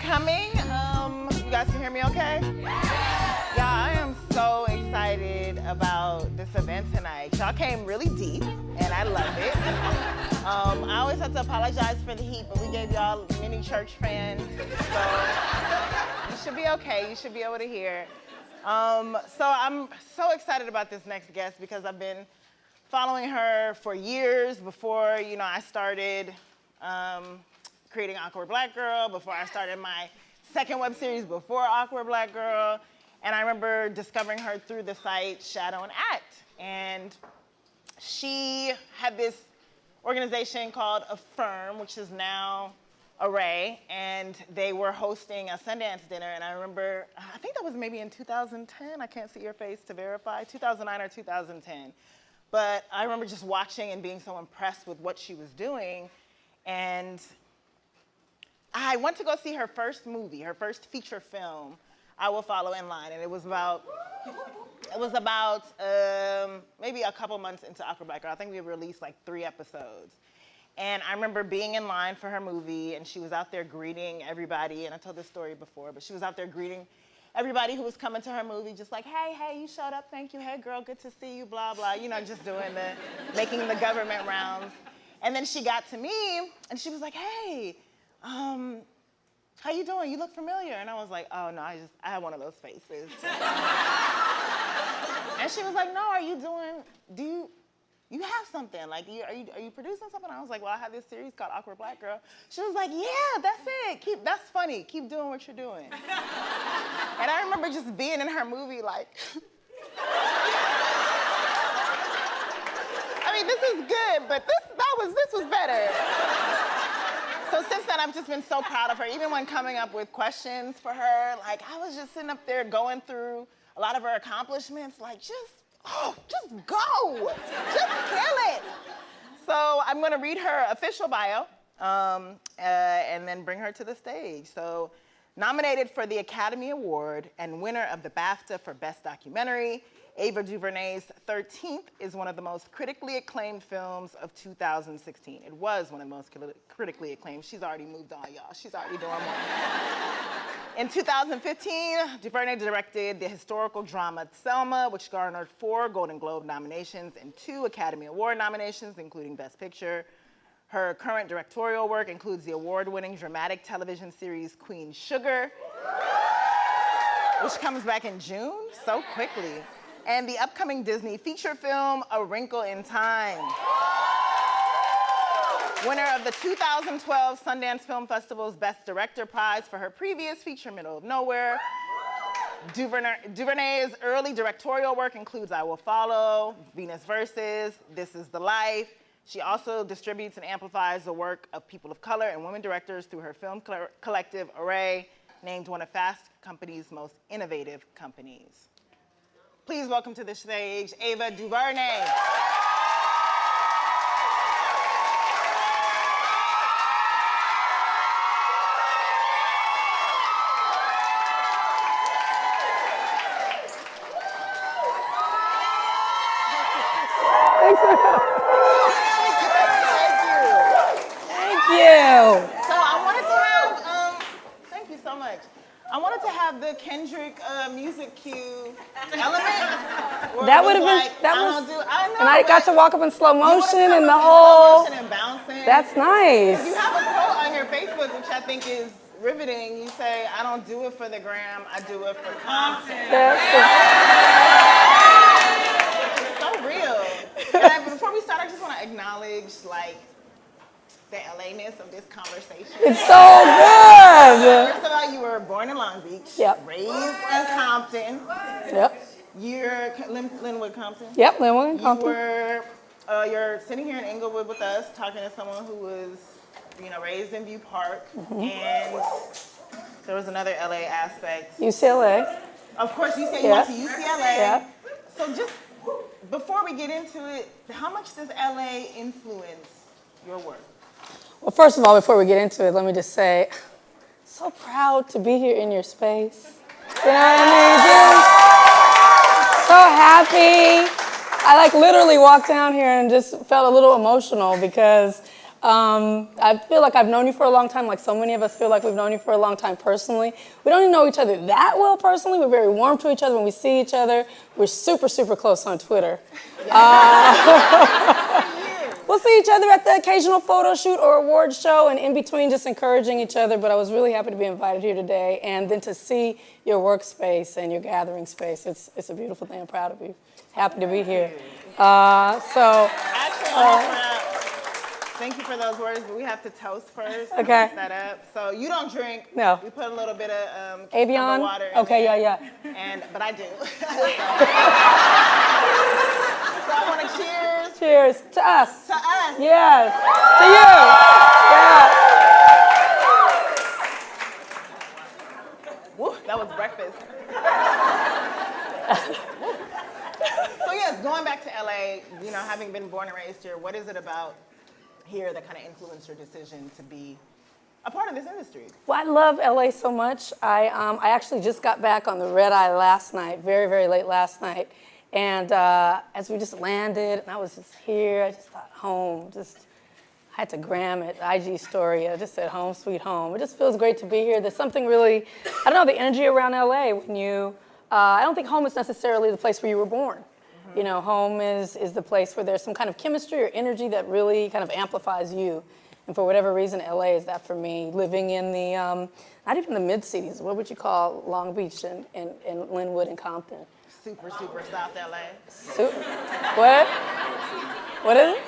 coming. You guys can hear me okay? Yeah, I am so excited about this event tonight. Y'all came really deep, and I love it. I always have to apologize for the heat, but we gave y'all mini church fans, so you should be okay. You should be able to hear. So I'm so excited about this next guest because I've been following her for years before, I started creating Awkward Black Girl, before I started my second web series before Awkward Black Girl. And I remember discovering her through the site Shadow and Act. And she had this organization called Affirm, which is now Array, and they were hosting a Sundance dinner. And I remember, I think that was maybe in 2010. I can't see your face to verify, 2009 or 2010. But I remember just watching and being so impressed with what she was doing. And I went to go see her first movie, her first feature film, I Will Follow in Line. And it was about maybe a couple months into Awkward Black Girl. I think we released like 3 episodes. And I remember being in line for her movie, and she was out there greeting everybody. And I told this story before, but she was out there greeting everybody who was coming to her movie, just like, hey, you showed up, thank you, hey girl, good to see you, blah, blah, just doing making the government rounds. And then she got to me, and she was like, hey, how you doing? You look familiar. And I was like, oh no, I had one of those faces. And she was like, no, you have something, like, are you producing something? I was like, well, I have this series called Awkward Black Girl. She was like, yeah, that's it, that's funny, keep doing what you're doing. And I remember just being in her movie like, I mean, this is good, but this was better. So since then, I've just been so proud of her, even when coming up with questions for her, like, I was just sitting up there going through a lot of her accomplishments, like, just go, just kill it. So I'm gonna read her official bio and then bring her to the stage. So nominated for the Academy Award and winner of the BAFTA for Best Documentary, Ava DuVernay's 13th is one of the most critically acclaimed films of 2016. It was one of the most critically acclaimed. She's already moved on, y'all. She's already doing more. In 2015, DuVernay directed the historical drama Selma, which garnered 4 Golden Globe nominations and 2 Academy Award nominations, including Best Picture. Her current directorial work includes the award-winning dramatic television series Queen Sugar, which comes back in June, so quickly, and the upcoming Disney feature film, A Wrinkle in Time. Winner of the 2012 Sundance Film Festival's Best Director Prize for her previous feature, Middle of Nowhere. DuVernay's early directorial work includes I Will Follow, Venus Versus, This Is the Life. She also distributes and amplifies the work of people of color and women directors through her film collective, Array, named one of Fast Company's most innovative companies. Please welcome to the stage, Ava DuVernay. So I wanted to have, thank you so much. I wanted to have the Kendrick music cue element. That would have been, and I got to walk up in slow motion and the whole, and bouncing. That's nice. You have a quote on your Facebook, which I think is riveting. You say, I don't do it for the gram, I do it for content. It's so real. And before we start, I just want to acknowledge, the LA-ness of this conversation. It's so good. First of all, you were born in Long Beach, raised in Compton. You're Linwood, Compton. Linwood, Compton. You're sitting here in Inglewood with us, talking to someone who was, raised in View Park, and there was another LA aspect. UCLA. Of course, you said you went to UCLA. So just before we get into it, how much does LA influence your work? Well, first of all, before we get into it, let me just say, so proud to be here in your space. You know what I mean? Just so happy. I literally walked down here and just felt a little emotional because I feel like I've known you for a long time, like so many of us feel like we've known you for a long time personally. We don't even know each other that well personally. We're very warm to each other when we see each other. We're super, super close on Twitter. We'll see each other at the occasional photo shoot or award show, and in between just encouraging each other. But I was really happy to be invited here today, and then to see your workspace and your gathering space. It's a beautiful thing. I'm proud of you. Happy to be here. Thank you for those words, but we have to toast first. Okay. Mix that up. So you don't drink. No. We put a little bit of Avion water in Okay, there. yeah. But I do. So I want to cheers. Cheers to us. To us. Yes. To you. Yeah. Woo, that was breakfast. So yes, going back to LA, having been born and raised here, what is it about here that kind of influenced your decision to be a part of this industry? Well, I love LA so much. I actually just got back on the red eye last night, very, very late last night. And as we just landed, and I was just here, I just thought home, I had to gram it, IG story, I just said home, sweet home. It just feels great to be here. There's something really, I don't know, the energy around LA when I don't think home is necessarily the place where you were born. Home is the place where there's some kind of chemistry or energy that really kind of amplifies you. And for whatever reason, LA is that for me. Living in the, not even the mid-cities, what would you call Long Beach and Linwood and Compton? Super, super South LA. What? What is it?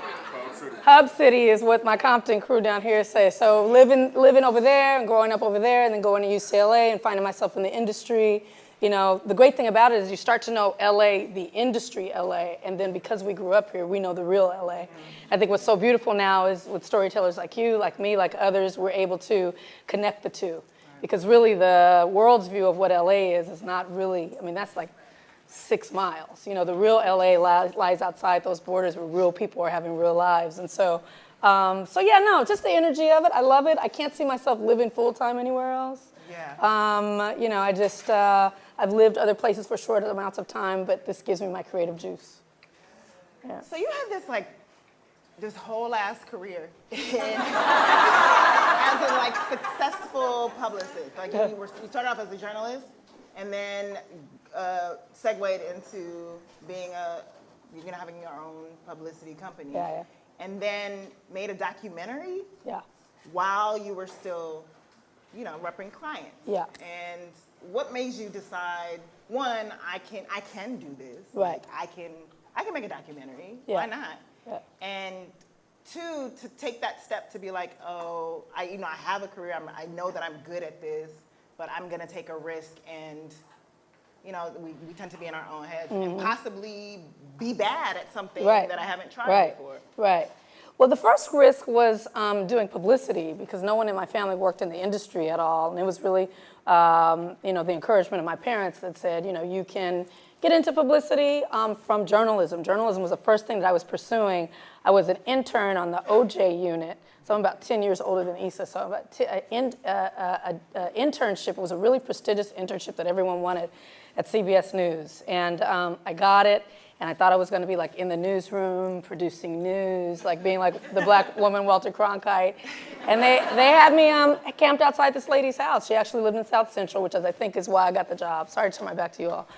Hub City is what my Compton crew down here say. So living over there and growing up over there and then going to UCLA and finding myself in the industry. The great thing about it is you start to know LA, the industry LA, and then because we grew up here, we know the real LA. I think what's so beautiful now is with storytellers like you, like me, like others, we're able to connect the two. Because really the world's view of what LA is not really, that's like 6 miles. The real LA lies outside those borders where real people are having real lives. And so just the energy of it, I love it. I can't see myself living full-time anywhere else. Yeah. I've lived other places for short amounts of time, but this gives me my creative juice. Yeah. So you have this whole ass career as a successful publicist. You started off as a journalist, and then segued into being having your own publicity company. Yeah. And then made a documentary. Yeah. While you were still repping clients. Yeah. And what made you decide, one, I can do this. Right. I can make a documentary. Yeah. Why not? Yeah. And two, to take that step to be like, oh, I have a career. I know that I'm good at this, but I'm gonna take a risk and we tend to be in our own heads and possibly be bad at something that I haven't tried before. Right. Well, the first risk was doing publicity because no one in my family worked in the industry at all. And it was really, the encouragement of my parents that said, you can get into publicity from journalism. Journalism was the first thing that I was pursuing. I was an intern on the OJ unit. So I'm about 10 years older than Issa. So internship was a really prestigious internship that everyone wanted at CBS News. And I got it. And I thought I was going to be in the newsroom, producing news, being the black woman Walter Cronkite. And they had me camped outside this lady's house. She actually lived in South Central, which I think is why I got the job. Sorry to turn my back to you all.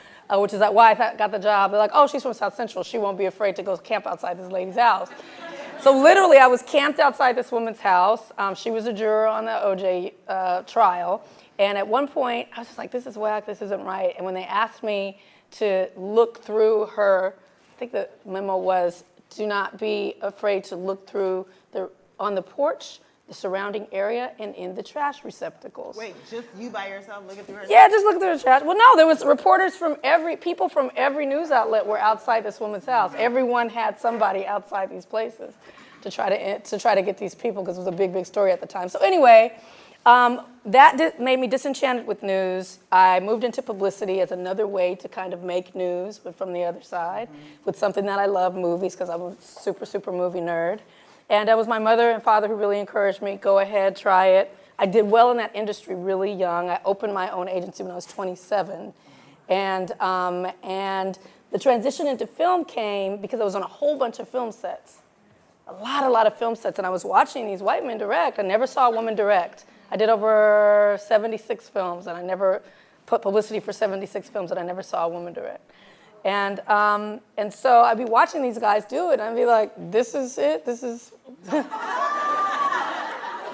Which is why I got the job. They're like, oh, she's from South Central. She won't be afraid to go camp outside this lady's house. So literally, I was camped outside this woman's house. She was a juror on the OJ trial. And at one point, I was just like, this is whack, this isn't right. And when they asked me to look through her, I think the memo was, do not be afraid to look through on the porch, the surrounding area, and in the trash receptacles. Wait, just you by yourself looking through her? Yeah, just looking through the trash. Well, no, there was reporters people from every news outlet were outside this woman's house. Everyone had somebody outside these places to try to get these people because it was a big, big story at the time. So anyway, that made me disenchanted with news. I moved into publicity as another way to kind of make news, but from the other side, with something that I love, movies, because I'm a super, super movie nerd. And it was my mother and father who really encouraged me, go ahead, try it. I did well in that industry really young. I opened my own agency when I was 27. And the transition into film came because I was on a whole bunch of film sets. a lot of film sets, and I was watching these white men direct. I never saw a woman direct. I did over 76 films, and I never put publicity for 76 films, and I never saw a woman direct. And so I'd be watching these guys do it, and I'd be like, this is it? This is,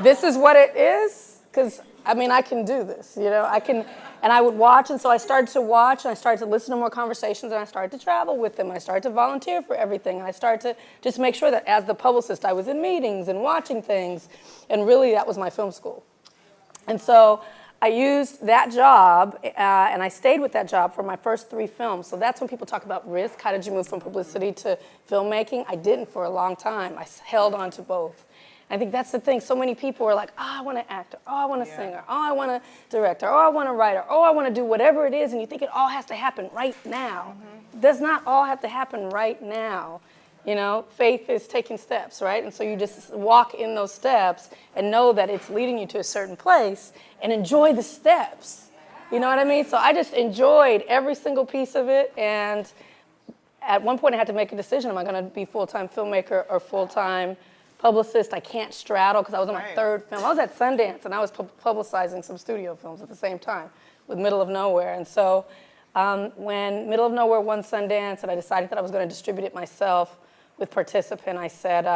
this is what it is? Because, I mean, I can do this, you know? I can, and I would watch, and so I started to watch, and I started to listen to more conversations, and I started to travel with them, and I started to volunteer for everything, and I started to just make sure that as the publicist, I was in meetings and watching things, and really that was my film school. And so I used that job, and I stayed with that job for my first 3 films. So that's when people talk about risk. How did you move from publicity to filmmaking? I didn't for a long time. I held on to both. I think that's the thing. So many people are like, oh, I want to act, or oh, I want to sing, or oh, I want to direct, or oh, I want to write, or oh, I want to do whatever it is, and you think it all has to happen right now. It does not all have to happen right now. You know, faith is taking steps, right? And so you just walk in those steps and know that it's leading you to a certain place and enjoy the steps. You know what I mean? So I just enjoyed every single piece of it. And at one point I had to make a decision. Am I going to be full-time filmmaker or full-time publicist? I can't straddle because I was on my 3rd film. I was at Sundance and I was publicizing some studio films at the same time with Middle of Nowhere. And so when Middle of Nowhere won Sundance and I decided that I was going to distribute it myself, with Participant, I said,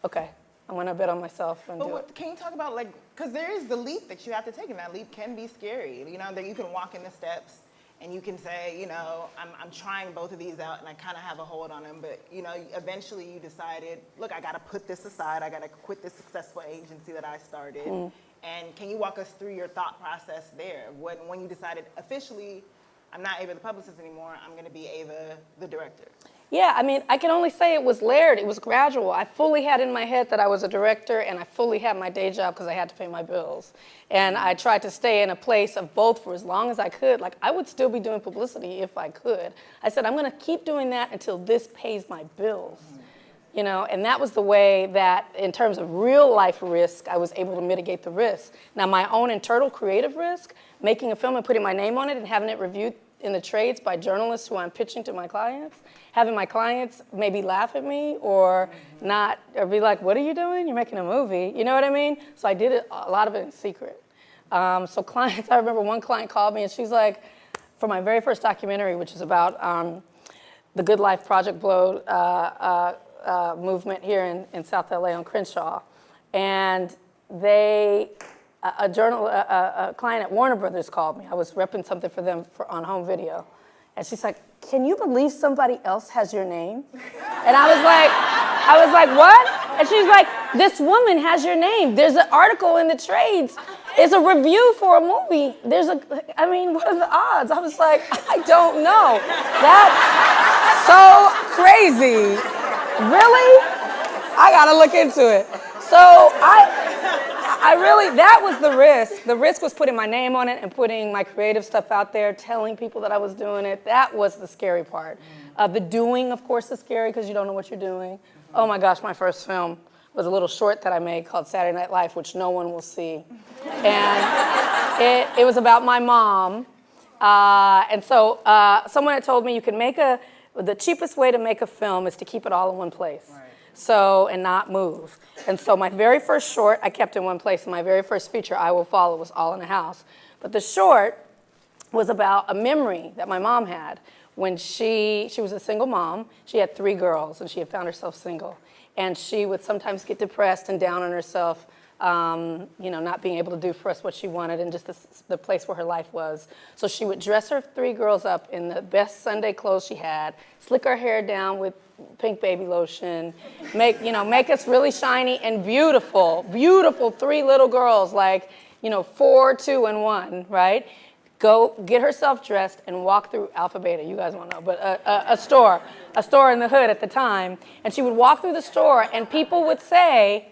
okay, I'm going to bet on myself and do it. Can you talk about, like, because there is the leap that you have to take, and that leap can be scary. You know, that you can walk in the steps and you can say, you know, I'm trying both of these out and I kind of have a hold on them, but, you know, eventually you decided, look, I got to put this aside. I got to quit this successful agency that I started. And can you walk us through your thought process there? When you decided officially, I'm not Ava the publicist anymore, I'm going to be Ava the director? Yeah, I mean, I can only say it was layered. It was gradual. I fully had in my head that I was a director, and I fully had my day job because I had to pay my bills. And I tried to stay in a place of both for as long as I could. Like, I would still be doing publicity if I could. I said, I'm going to keep doing that until this pays my bills. You know, and that was the way that, in terms of real life risk, I was able to mitigate the risk. Now, my own internal creative risk, making a film and putting my name on it and having it reviewed in the trades by journalists who I'm pitching to my clients, having my clients maybe laugh at me or not, or be like, what are you doing? You're making a movie. You know what I mean? So I did it, a lot of it in secret. So clients, I remember one client called me and she's like, for my very first documentary, which is about the Good Life Project Blow movement here in South LA on Crenshaw. And a client at Warner Brothers called me. I was repping something for them on home video. And she's like, can you believe somebody else has your name? And I was like, what? And she's like, this woman has your name. There's an article in the trades. It's a review for a movie. I mean, what are the odds? I was like, I don't know. That's so crazy. Really? I gotta look into it. So I really, that was the risk. The risk was putting my name on it and putting my creative stuff out there, telling people that I was doing it. That was the scary part. The doing, of course, is scary because you don't know what you're doing. Oh my gosh, my first film was a little short that I made called Saturday Night Life, which no one will see. And it was about my mom. And so someone had told me you can the cheapest way to make a film is to keep it all in one place. Right. So, and not move. And so my very first short, I kept in one place, and my very first feature, I Will Follow, was all in a house. But the short was about a memory that my mom had when she was a single mom. She had 3 girls, and she had found herself single. And she would sometimes get depressed and down on herself, you know, not being able to do for us what she wanted and just the place where her life was. So she would dress her 3 girls up in the best Sunday clothes she had, slick her hair down with pink baby lotion, make us really shiny and beautiful, 3 little girls, like, 4, 2, and 1, right? Go get herself dressed and walk through Alpha Beta, you guys won't know, but a store in the hood at the time. And she would walk through the store and people would say,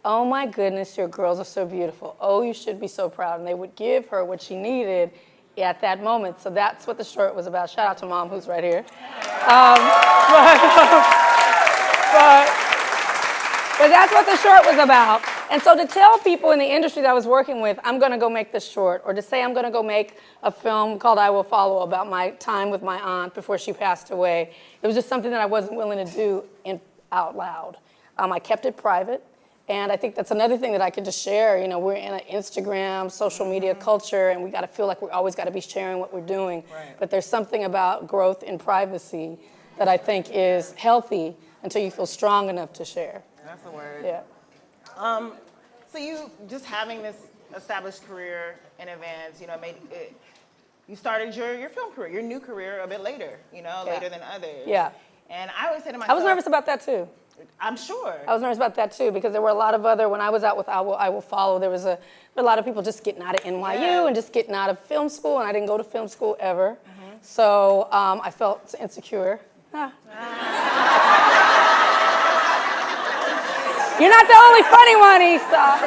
oh my goodness, your girls are so beautiful. Oh, you should be so proud. And they would give her what she needed at that moment. So that's what the short was about. Shout out to Mom, who's right here. But that's what the short was about. And so to tell people in the industry that I was working with, I'm going to go make this short, or to say I'm going to go make a film called I Will Follow about my time with my aunt before she passed away, it was just something that I wasn't willing to do out loud. I kept it private. And I think that's another thing that I could just share. You know, we're in an Instagram, social media culture, and we got to feel like we always got to be sharing what we're doing. Right. But there's something about growth in privacy that I think is healthy until you feel strong enough to share. That's the word. Yeah. So you just having this established career in advance, you know, you started your film career, your new career a bit later, you know, later than others. Yeah. And I always say to myself, I was nervous about that too. I'm sure. I was nervous about that too because there were a lot of other, when I was out with I Will Follow, there was a lot of people just getting out of NYU and just getting out of film school, and I didn't go to film school ever. So I felt insecure. You're not the only funny one, Issa.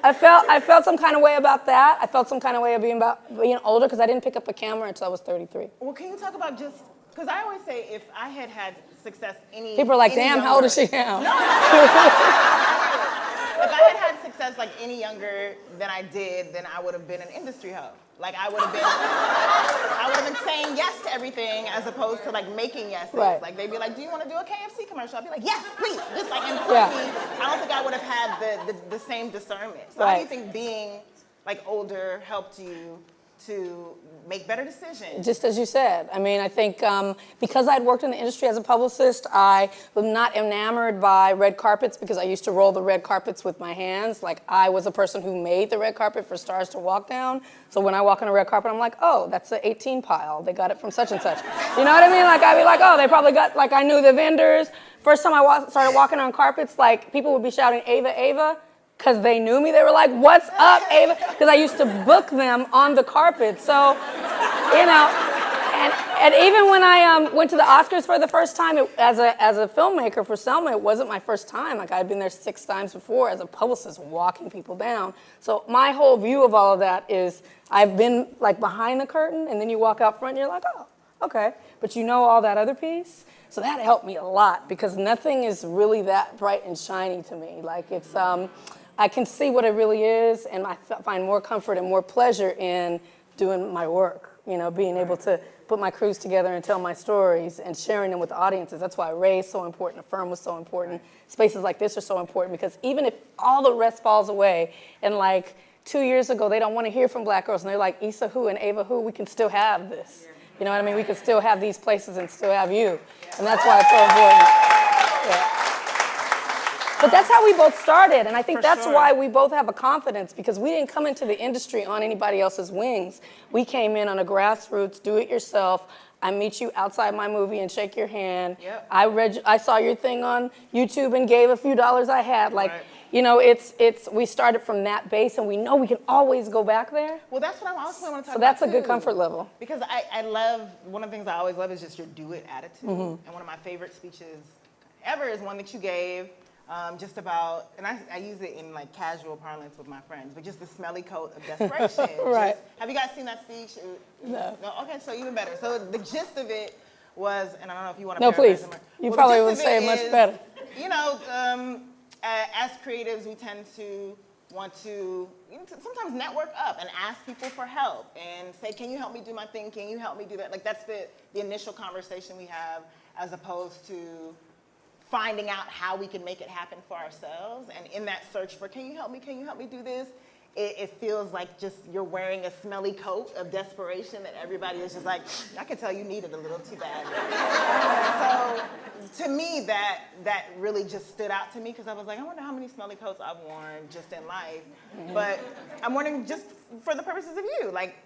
I felt some kind of way about that. I felt some kind of way of being older because I didn't pick up a camera until I was 33. Well, can you talk about just, because I always say if I had had success People are like, damn, how old is she now? No. If I had had success like any younger than I did, then I would have been an industry hoe. Like I would have been saying yes to everything as opposed to like making yeses. Right. Like they'd be like, do you want to do a KFC commercial? I'd be like, yes, please. Just like in me, I don't think I would have had the same discernment. So how do you think being like older helped you to make better decisions? Just as you said. I mean, I think because I'd worked in the industry as a publicist, I was not enamored by red carpets because I used to roll the red carpets with my hands. Like, I was a person who made the red carpet for stars to walk down. So when I walk on a red carpet, I'm like, oh, that's the 18 pile. They got it from such and such. You know what I mean? Like, I'd be like, oh, they probably got, like, I knew the vendors. First time I started walking on carpets, like, people would be shouting, Ava, Ava. Because they knew me. They were like, what's up, Ava? Because I used to book them on the carpet. So, you know, and even when I went to the Oscars for the first time, as a filmmaker for Selma, it wasn't my first time. Like, I'd been there 6 times before as a publicist, walking people down. So my whole view of all of that is I've been, like, behind the curtain, and then you walk out front, and you're like, oh, okay. But you know all that other piece? So that helped me a lot, because nothing is really that bright and shiny to me. Like, it's... I can see what it really is, and I find more comfort and more pleasure in doing my work, you know, being able to put my crews together and tell my stories and sharing them with the audiences. That's why Ray is so important, the firm was so important. Spaces like this are so important, because even if all the rest falls away, and like 2 years ago, they don't want to hear from black girls, and they're like, Issa who and Ava who, we can still have this. You know what I mean? We can still have these places and still have you. And that's why it's so important. Yeah. But that's how we both started, and I think that's why we both have a confidence, because we didn't come into the industry on anybody else's wings. We came in on a grassroots, do-it-yourself. I meet you outside my movie and shake your hand. Yep. I saw your thing on YouTube and gave a few dollars I had. Like, you know, we started from that base, and we know we can always go back there. Well, that's what I also want to talk about. So that's a good comfort level. Because I love, one of the things I always love is just your do-it attitude. And one of my favorite speeches ever is one that you gave. Just about, and I use it in like casual parlance with my friends, but just the smelly coat of desperation. Right. Have you guys seen that speech? No. Okay, so even better. So the gist of it was, and I don't know if you want to. No, please. You probably would say it much better. You know, as creatives, we tend to want to sometimes network up and ask people for help and say, can you help me do my thing? Can you help me do that? Like, that's the initial conversation we have, as opposed to finding out how we can make it happen for ourselves. And in that search for, can you help me do this? It feels like just you're wearing a smelly coat of desperation that everybody is just like, I can tell you need it a little too bad. So to me, that really just stood out to me, because I was like, I wonder how many smelly coats I've worn just in life. But I'm wondering, just for the purposes of you, like,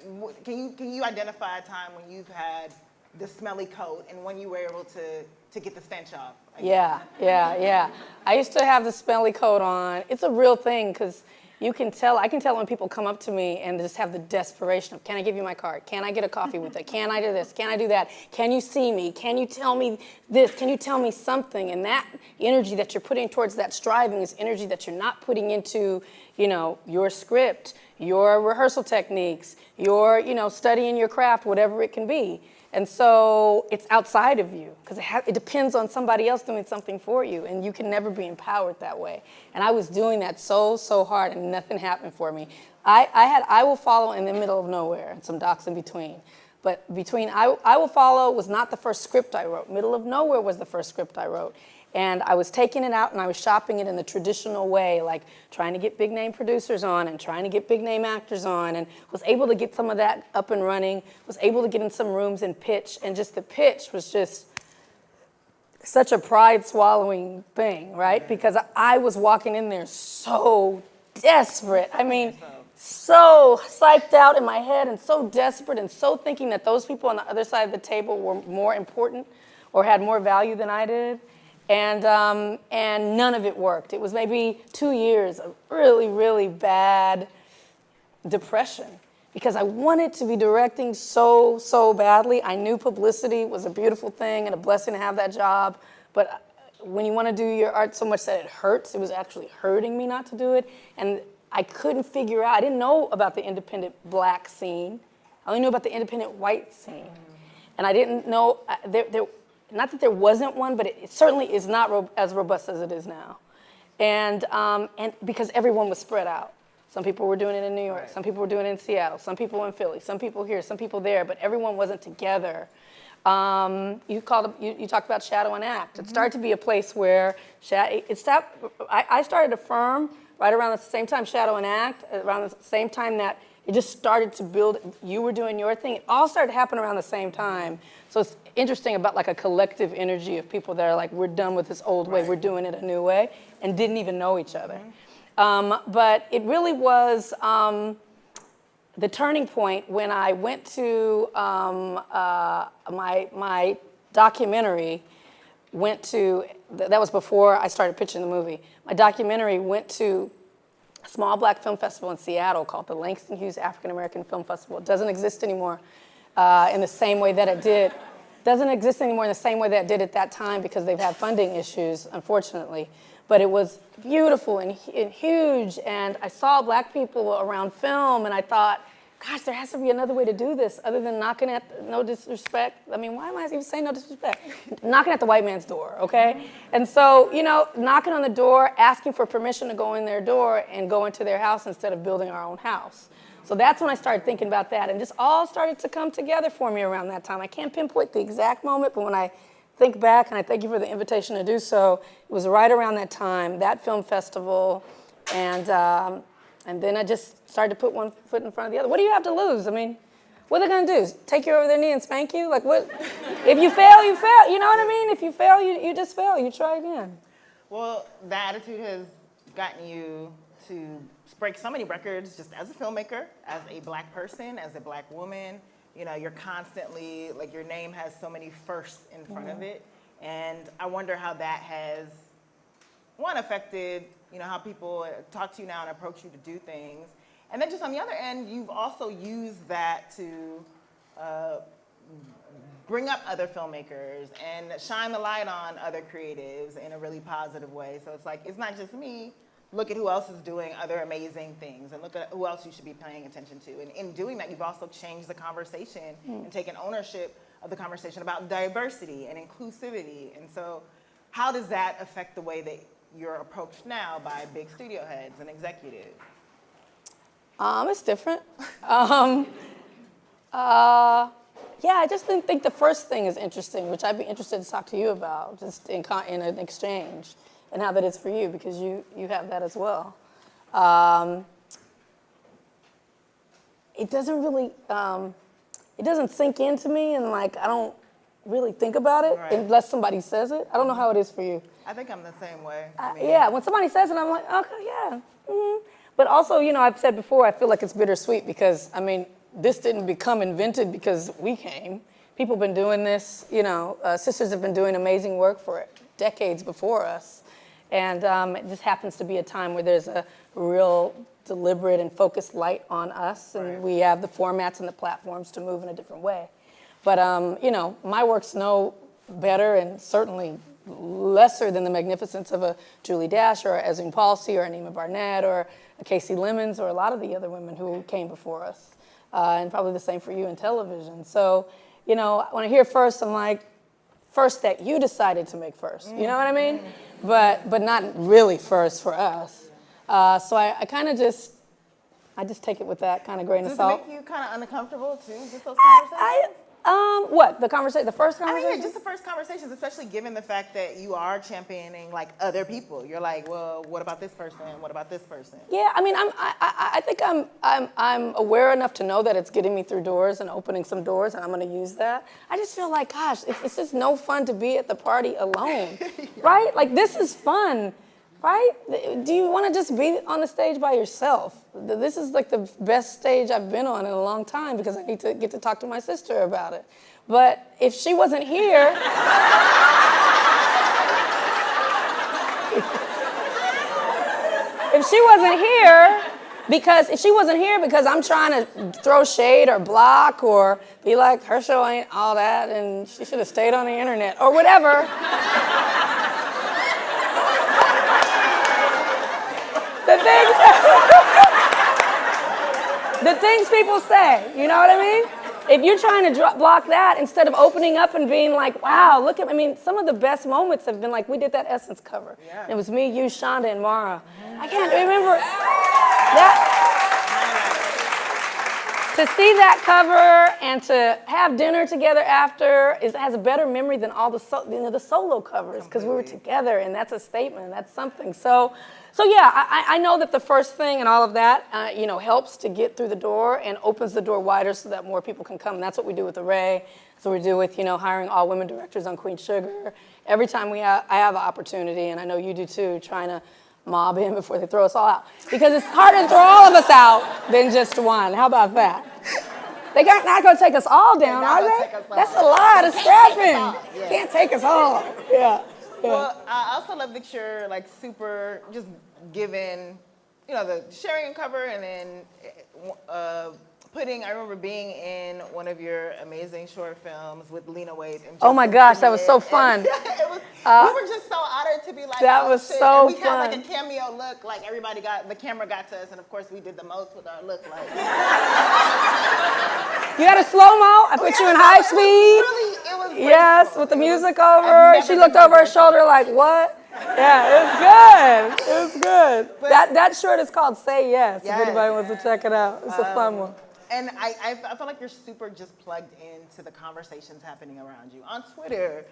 can you identify a time when you've had the smelly coat and when you were able to get the stench off? Yeah. I used to have the smelly coat on. It's a real thing, because I can tell when people come up to me and just have the desperation of, can I give you my card? Can I get a coffee with it? Can I do this? Can I do that? Can you see me? Can you tell me this? Can you tell me something? And that energy that you're putting towards that striving is energy that you're not putting into, you know, your script, your rehearsal techniques, your, you know, studying your craft, whatever it can be. And so it's outside of you, because it depends on somebody else doing something for you, and you can never be empowered that way. And I was doing that so hard, and nothing happened for me. I had I Will Follow in the middle of nowhere, and some docs in between. But between I Will Follow was not the first script I wrote. Middle of Nowhere was the first script I wrote. And I was taking it out and I was shopping it in the traditional way, like trying to get big name producers on and trying to get big name actors on, and was able to get some of that up and running, was able to get in some rooms and pitch, and just the pitch was just such a pride swallowing thing, right? Because I was walking in there so desperate. I mean, so psyched out in my head and so desperate and so thinking that those people on the other side of the table were more important or had more value than I did. And none of it worked. It was maybe 2 years of really, really bad depression because I wanted to be directing so, so badly. I knew publicity was a beautiful thing and a blessing to have that job, but when you want to do your art so much that it hurts, it was actually hurting me not to do it. And I couldn't figure out, I didn't know about the independent black scene. I only knew about the independent white scene. And I didn't know, not that there wasn't one, but it certainly is not as robust as it is now. And because everyone was spread out. Some people were doing it in New York, some people were doing it in Seattle, some people in Philly, some people here, some people there, but everyone wasn't together. You talked about Shadow and Act. It started to be a place where I started a firm right around the same time Shadow and Act, around the same time that it just started to build. You were doing your thing. It all started happening around the same time. So it's interesting about like a collective energy of people that are like, we're done with this old way, we're doing it a new way, and didn't even know each other. But it really was the turning point when I went to my documentary that was before I started pitching the movie. My documentary went to a small black film festival in Seattle called the Langston Hughes African American Film Festival. It doesn't exist anymore in the same way that it did. Doesn't exist anymore in the same way that it did at that time because they've had funding issues, unfortunately. But it was beautiful and huge, and I saw black people around film, and I thought, gosh, there has to be another way to do this other than knocking at, no disrespect, I mean, why am I even saying no disrespect? Knocking at the white man's door, okay? And so, knocking on the door, asking for permission to go in their door and go into their house instead of building our own house. So that's when I started thinking about that, and just all started to come together for me around that time. I can't pinpoint the exact moment, but when I think back, and I thank you for the invitation to do so, it was right around that time, that film festival, and then I just started to put one foot in front of the other. What do you have to lose? I mean, what are they gonna do? Take you over their knee and spank you? Like what? If you fail, you fail. You know what I mean? If you fail, you just fail. You try again. Well, the attitude has gotten you to break so many records just as a filmmaker, as a black person, as a black woman. You're constantly, like, your name has so many firsts in front of it. And I wonder how that has, one, affected, how people talk to you now and approach you to do things. And then just on the other end, you've also used that to bring up other filmmakers and shine the light on other creatives in a really positive way. So it's like, it's not just me. Look at who else is doing other amazing things, and look at who else you should be paying attention to. And in doing that, you've also changed the conversation and taken ownership of the conversation about diversity and inclusivity. And so how does that affect the way that you're approached now by big studio heads and executives? It's different. Yeah, I just didn't think the first thing is interesting, which I'd be interested to talk to you about, just in an exchange, and how that is for you, because you have that as well. It doesn't really, it doesn't sink into me, and like I don't really think about it unless somebody says it. I don't know how it is for you. I think I'm the same way. Yeah, when somebody says it, I'm like, okay, yeah. But also, I've said before, I feel like it's bittersweet because, this didn't become invented because we came. People have been doing this, sisters have been doing amazing work for decades before us. And it just happens to be a time where there's a real deliberate and focused light on us, and we have the formats and the platforms to move in a different way. But, my work's no better and certainly lesser than the magnificence of a Julie Dash or a Ezrin Palsy or a Nima Barnett or a Casey Lemons or a lot of the other women who came before us. And probably the same for you in television. So, when I hear first, I'm like, first that you decided to make first. You know what I mean? But not really first for us. So I kind of just I just take it with that kind of grain of Does salt. it make you kind of uncomfortable too, just those conversations? What, the conversation, the first conversation? I mean, yeah, just the first conversations, especially given the fact that you are championing like other people. You're like, well, what about this person? What about this person? Yeah, I mean, I think I'm aware enough to know that it's getting me through doors and opening some doors, and I'm going to use that. I just feel like, gosh, it's just no fun to be at the party alone, right? Like, this is fun, right? Do you want to just be on the stage by yourself? This is like the best stage I've been on in a long time because I need to get to talk to my sister about it. But if she wasn't here, if she wasn't here because I'm trying to throw shade or block or be like, her show ain't all that and she should have stayed on the internet or whatever. The things people say, you know what I mean? If you're trying to block that instead of opening up and being like, wow, look at, I mean, some of the best moments have been like, we did that Essence cover. Yeah. It was me, you, Shonda, and Mara. I can't remember that. To see that cover and to have dinner together after has a better memory than all the solo covers because we were together and that's a statement, that's something. So yeah, I know that the first thing and all of that, helps to get through the door and opens the door wider so that more people can come. And that's what we do with Array. That's what we do with, hiring all women directors on Queen Sugar. Every time I have an opportunity, and I know you do too, trying to mob in before they throw us all out. Because it's harder to throw all of us out than just one. How about that? They're not going to take us all down, are they? That's a lot of strapping. Yeah. Can't take us all. Yeah. Well, I also love that you're like super just given, the sharing and cover, and then I remember being in one of your amazing short films with Lena Waithe. And oh my gosh, that was so fun. We were just so honored to be like, that was so and we fun. had like a cameo look, like the camera got to us, and of course we did the most with our look. Like, you had a slow-mo? I put you in high speed. It was yes, with the music over. She looked over her shoulder like, what? Yeah, it was good. But that short is called Say Yes, if anybody wants to check it out. It's a fun one. And I feel like you're super just plugged into the conversations happening around you on Twitter,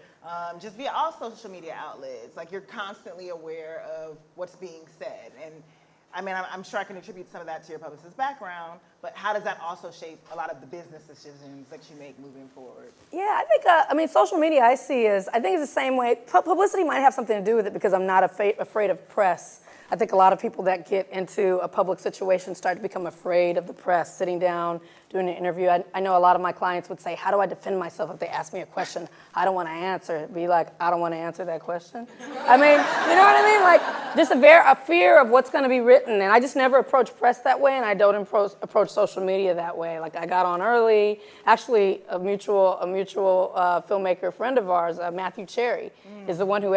just via all social media outlets. Like, you're constantly aware of what's being said. And I mean, I'm sure I can attribute some of that to your publicist background, but how does that also shape a lot of the business decisions that you make moving forward? Yeah, I think, social media I think it's the same way. Publicity might have something to do with it because I'm not afraid of press. I think a lot of people that get into a public situation start to become afraid of the press, sitting down, doing an interview. I know a lot of my clients would say, how do I defend myself if they ask me a question I don't want to answer? It'd be like, I don't want to answer that question. I mean, you know what I mean? Like, just a fear of what's going to be written. And I just never approach press that way, and I don't approach social media that way. Like, I got on early. Actually, a mutual filmmaker friend of ours, Matthew Cherry, is the one who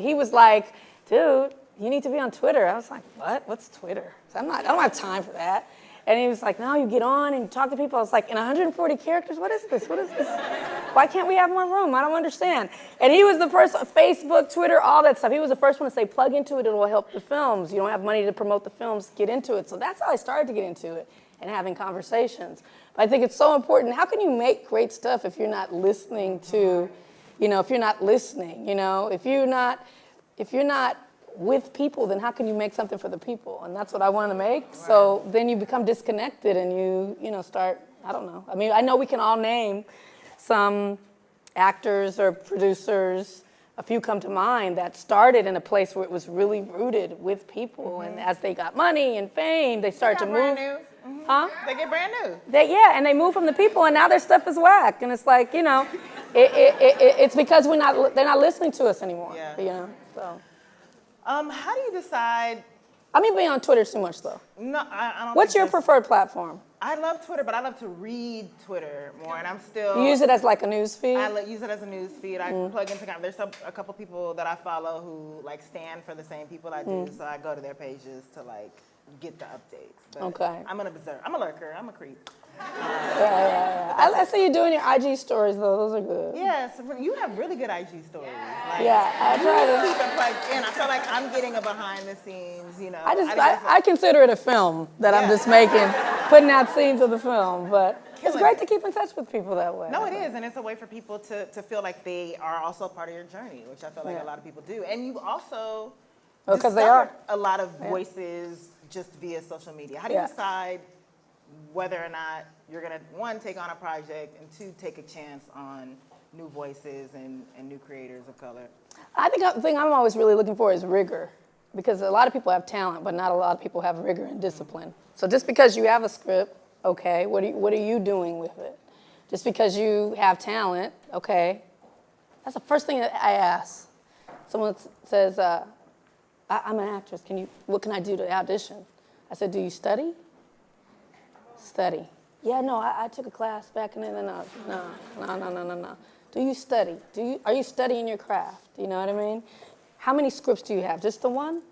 he was like, dude, you need to be on Twitter. I was like, what? What's Twitter? I don't have time for that. And he was like, no, you get on and you talk to people. I was like, in 140 characters, what is this? What is this? Why can't we have one room? I don't understand. And he was the first, Facebook, Twitter, all that stuff. He was the first one to say, plug into it, it will help the films. You don't have money to promote the films, get into it. So that's how I started to get into it and having conversations. But I think it's so important. How can you make great stuff if you're not listening to, if you're not listening, if you're not with people, then how can you make something for the people? And that's what I want to make. Right. So then you become disconnected and you start, I don't know. I mean, I know we can all name some actors or producers, a few come to mind, that started in a place where it was really rooted with people. Mm-hmm. And as they got money and fame, they started to move. Mm-hmm. Huh? They get brand new. And they move from the people, and now their stuff is whack. And it's like, it's because they're not listening to us anymore. Yeah. So. How do you decide? I'm even being on Twitter too much, though. No, I don't. What's your preferred platform? I love Twitter, but I love to read Twitter more, and I'm still. You use it as like a news feed? I use it as a news feed. I plug into there's a couple people that I follow who like stand for the same people I do, so I go to their pages to like get the updates. But Okay. I'm an observer. I'm a lurker. I'm a creep. Yeah. I see you doing your IG stories though. Those are good. Yes, you have really good IG stories. Like, Yeah, I try to keep it plugged in. I feel like I'm getting a behind the scenes, you know. I consider it a film that I'm just making, putting out scenes of the film. But it's great to keep in touch with people that way. No, it is, and it's a way for people to feel like they are also part of your journey, which I feel like a lot of people do. And you also because they are a lot of voices just via social media. How do you decide whether or not you're gonna, one, take on a project, and two, take a chance on new voices and new creators of color? I think the thing I'm always really looking for is rigor, because a lot of people have talent, but not a lot of people have rigor and discipline. So just because you have a script, okay, what are you doing with it? Just because you have talent, okay, that's the first thing that I ask. Someone says, I'm an actress, what can I do to audition? I said, do you study? Study. Yeah, no, I took a class back in the, no. Do you study? Are you studying your craft? You know what I mean? How many scripts do you have? Just the one?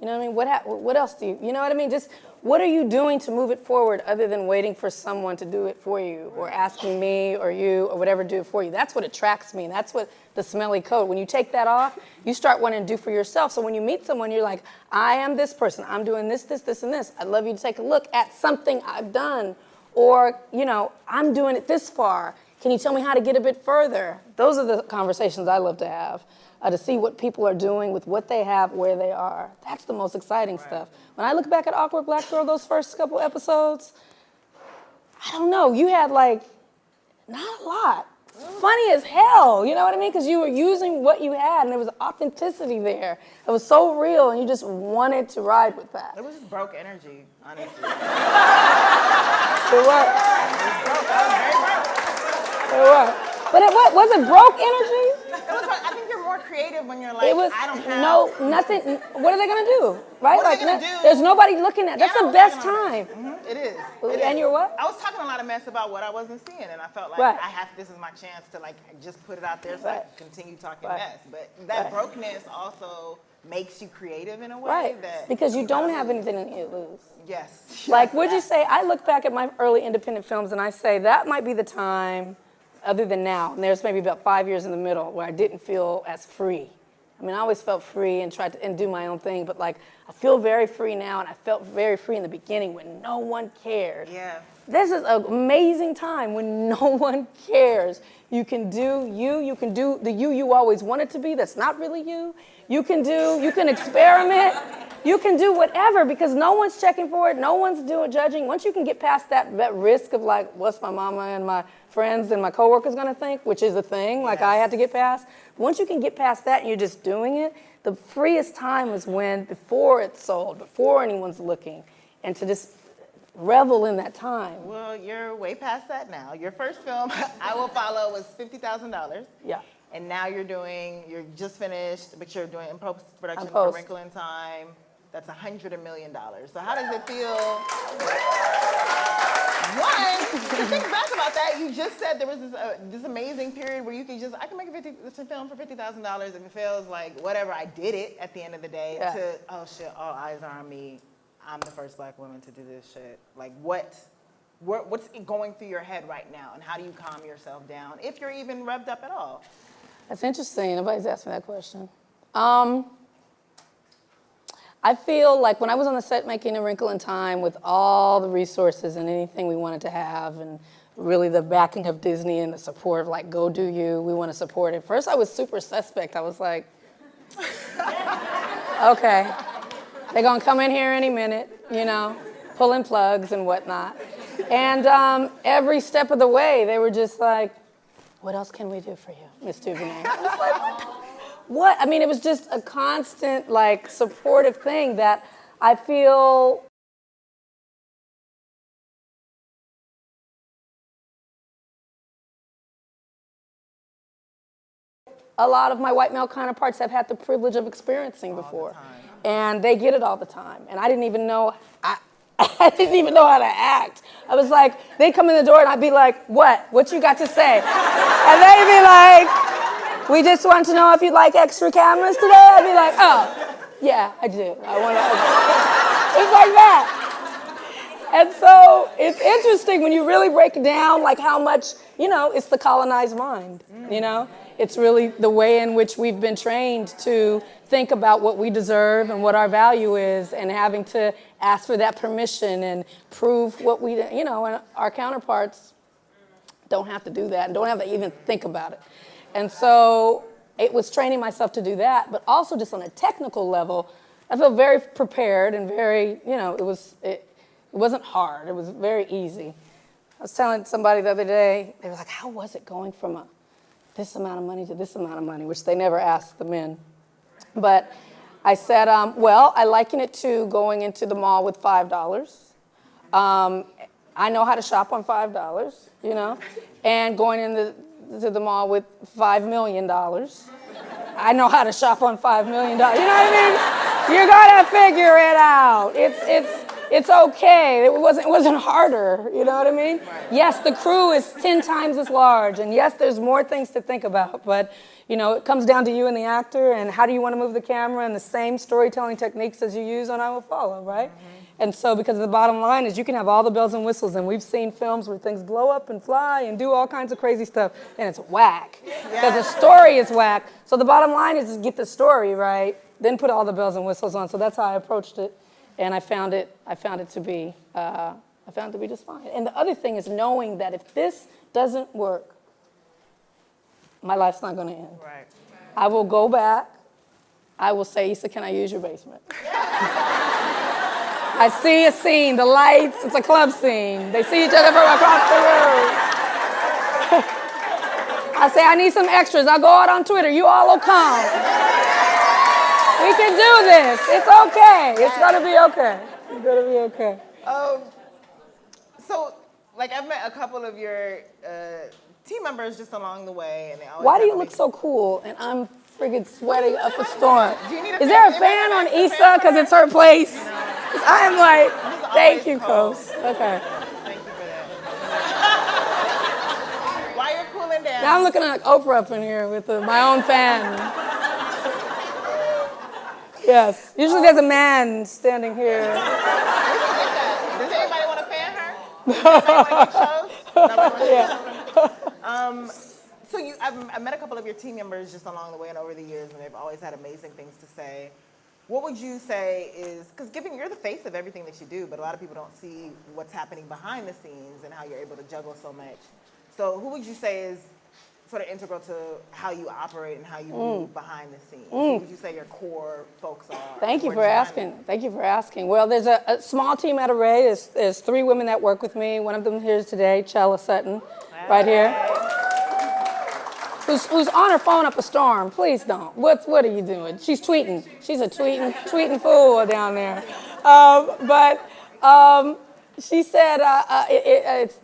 You know what I mean? What else do you know what I mean? Just what are you doing to move it forward other than waiting for someone to do it for you or asking me or you or whatever to do it for you? That's what attracts me. That's what the smelly coat. When you take that off, you start wanting to do for yourself. So when you meet someone, you're like, I am this person. I'm doing this, and this. I'd love you to take a look at something I've done. Or, you know, I'm doing it this far. Can you tell me how to get a bit further? Those are the conversations I love to have, to see what people are doing with what they have, where they are. That's the most exciting stuff. When I look back at Awkward Black Girl, those first couple episodes, I don't know, you had like, not a lot. Funny as hell, you know what I mean? Because you were using what you had, and there was authenticity there. It was so real, and you just wanted to ride with that. It was just broke energy, honestly. It was. It was broke. I was very broke. It was. But was it broke energy? It was. I think you're more creative when you're like, I don't have. No, nothing. What are they gonna do? Right? What are they gonna do? There's nobody looking at. That's the best time. It is. And you're what? I was talking a lot of mess about what I wasn't seeing, and I felt like this is my chance to like just put it out there so I can continue talking mess. But that brokenness also makes you creative in a way that because you don't have anything to lose. Yes. Like, would you say? I look back at my early independent films and I say that might be the time, other than now, and there's maybe about 5 years in the middle where I didn't feel as free. I mean, I always felt free and tried to do my own thing, but like I feel very free now, and I felt very free in the beginning when no one cared. Yeah. This is an amazing time when no one cares. You can do you can do the you always wanted to be that's not really you. You can experiment, you can do whatever because no one's checking for it, no one's judging. Once you can get past that risk of like, what's my mama and my friends and my coworkers gonna think, which is a thing, like I had to get past. Once you can get past that and you're just doing it, the freest time is when, before it's sold, before anyone's looking, and to just revel in that time. Well, you're way past that now. Your first film, I Will Follow, was $50,000. Yeah. And now you're just finished, but you're doing in post-production for A Wrinkle in Time. That's $100 million. So how does it feel? One, to think back about that, you just said there was this amazing period where you could I can make a film for $50,000 if it feels like whatever, I did it at the end of the day, to, oh shit, all eyes are on me. I'm the first Black woman to do this shit. Like what's going through your head right now, and how do you calm yourself down if you're even revved up at all? That's interesting. Nobody's asked me that question. I feel like when I was on the set making A Wrinkle in Time with all the resources and anything we wanted to have, and really the backing of Disney and the support of like, go do you, we want to support it. First I was super suspect. I was like, okay, they're gonna come in here any minute, you know, pulling plugs and whatnot. And every step of the way, they were just like, what else can we do for you, Miss DuVernay? I was like, what? I mean, it was just a constant, like, supportive thing that I feel a lot of my white male counterparts have had the privilege of experiencing before. And they get it all the time. And I didn't even know, I didn't even know how to act. I was like, they'd come in the door and I'd be like, what? What you got to say? And they'd be like, we just want to know if you'd like extra cameras today. I'd be like, oh, yeah, I do. I want to. It's like that. And so it's interesting when you really break it down, like how much, it's the colonized mind, It's really the way in which we've been trained to think about what we deserve and what our value is, and having to ask for that permission and prove what we, and our counterparts don't have to do that and don't have to even think about it. And so it was training myself to do that, but also just on a technical level, I feel very prepared and very, it wasn't hard. It was very easy. I was telling somebody the other day, they were like, how was it going from this amount of money to this amount of money, which they never asked the men. But I said, well, I liken it to going into the mall with $5. I know how to shop on $5, and going into the mall with $5 million. I know how to shop on $5 million. You know what I mean? You're gonna figure it out. It's okay. It wasn't harder. You know what I mean? Yes, the crew is 10 times as large, and yes, there's more things to think about. But it comes down to you and the actor, and how do you want to move the camera, and the same storytelling techniques as you use on I Will Follow, right? Mm-hmm. And so, because the bottom line is, you can have all the bells and whistles, and we've seen films where things blow up and fly and do all kinds of crazy stuff, and it's whack. Because the story is whack. So the bottom line is get the story right, then put all the bells and whistles on. So that's how I approached it, and I found it to be just fine. And the other thing is knowing that if this doesn't work, my life's not going to end. Right. I will go back. I will say, Issa, can I use your basement? I see a scene, the lights, it's a club scene. They see each other from across the room. I say, I need some extras. I'll go out on Twitter. You all will come. We can do this. It's okay. It's going to be okay. It's going to be okay. So, I've met a couple of your team members just along the way. And they always Why do you look so cool and I'm friggin' sweating up a storm? Is there a fan on Issa? Because it's her place. I am like, thank you, Coast. Okay. Thank you for that. While you're cooling down. Now I'm looking like Oprah up in here with my own fan. Yes. Usually there's a man standing here. Does anybody want to fan her? So I've met a couple of your team members just along the way and over the years, and they've always had amazing things to say. What would you say is, because you're the face of everything that you do, but a lot of people don't see what's happening behind the scenes and how you're able to juggle so much. So who would you say is sort of integral to how you operate and how you move behind the scenes? Who would you say your core folks are? Thank you for asking. Thank you for asking. Well, there's a small team at Array. There's 3 women that work with me. One of them here today, Chella Sutton, right here. Who's on her phone up a storm. Please don't. What are you doing? She's tweeting. She's a tweeting fool down there. She said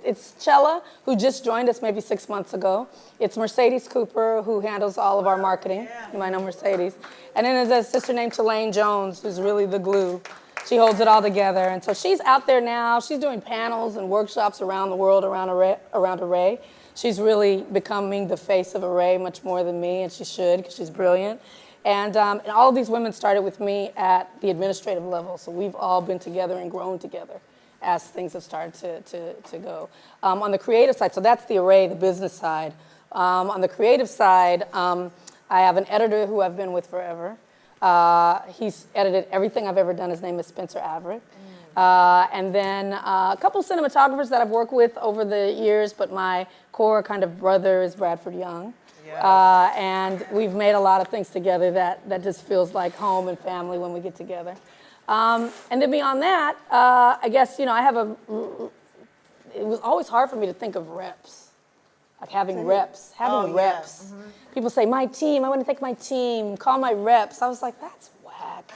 it's Chella, who just joined us maybe 6 months ago. It's Mercedes Cooper, who handles all of our marketing. You might know Mercedes. And then there's a sister named Tulane Jones, who's really the glue. She holds it all together. And so she's out there now. She's doing panels and workshops around the world around Array. She's really becoming the face of Array much more than me, and she should, because she's brilliant. And all of these women started with me at the administrative level, so we've all been together and grown together as things have started to go. On the creative side, so that's the Array, the business side. On the creative side, I have an editor who I've been with forever. He's edited everything I've ever done. His name is Spencer Averitt. And then a couple cinematographers that I've worked with over the years, but my core kind of brother is Bradford Young. Yes. And we've made a lot of things together that just feels like home and family when we get together. And then beyond that, I guess, I have it was always hard for me to think of reps, like having reps. Having reps. Yeah. Mm-hmm. People say, my team, I want to thank my team, call my reps. I was like, that's whack.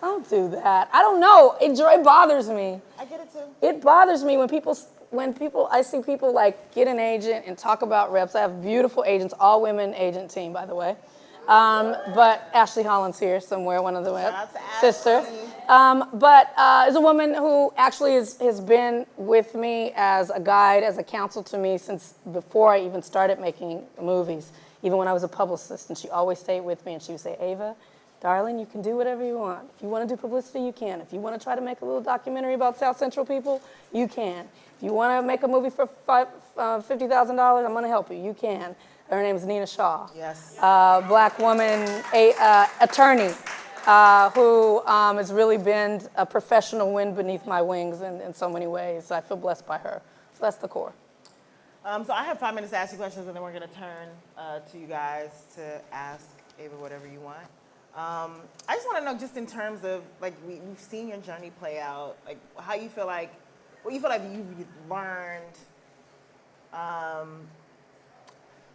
Don't do that. I don't know. It bothers me. I get it too. It bothers me when I see people get an agent and talk about reps. I have beautiful agents, all women agent team, by the way. But Ashley Holland's here somewhere, one of the sisters. But is a woman who actually has been with me as a guide, as a counsel to me since before I even started making movies, even when I was a publicist. And she always stayed with me, and she would say, Ava, darling, you can do whatever you want. If you want to do publicity, you can. If you want to try to make a little documentary about South Central people, you can. If you want to make a movie for $50,000, I'm going to help you. You can. Her name is Nina Shaw. Yes. Black woman, attorney, who has really been a professional wind beneath my wings in so many ways. I feel blessed by her. So that's the core. So I have 5 minutes to ask you questions, and then we're going to turn to you guys to ask Ava whatever you want. I just want to know, just in terms of, like, we've seen your journey play out, like, how you feel like, what you feel like you've learned,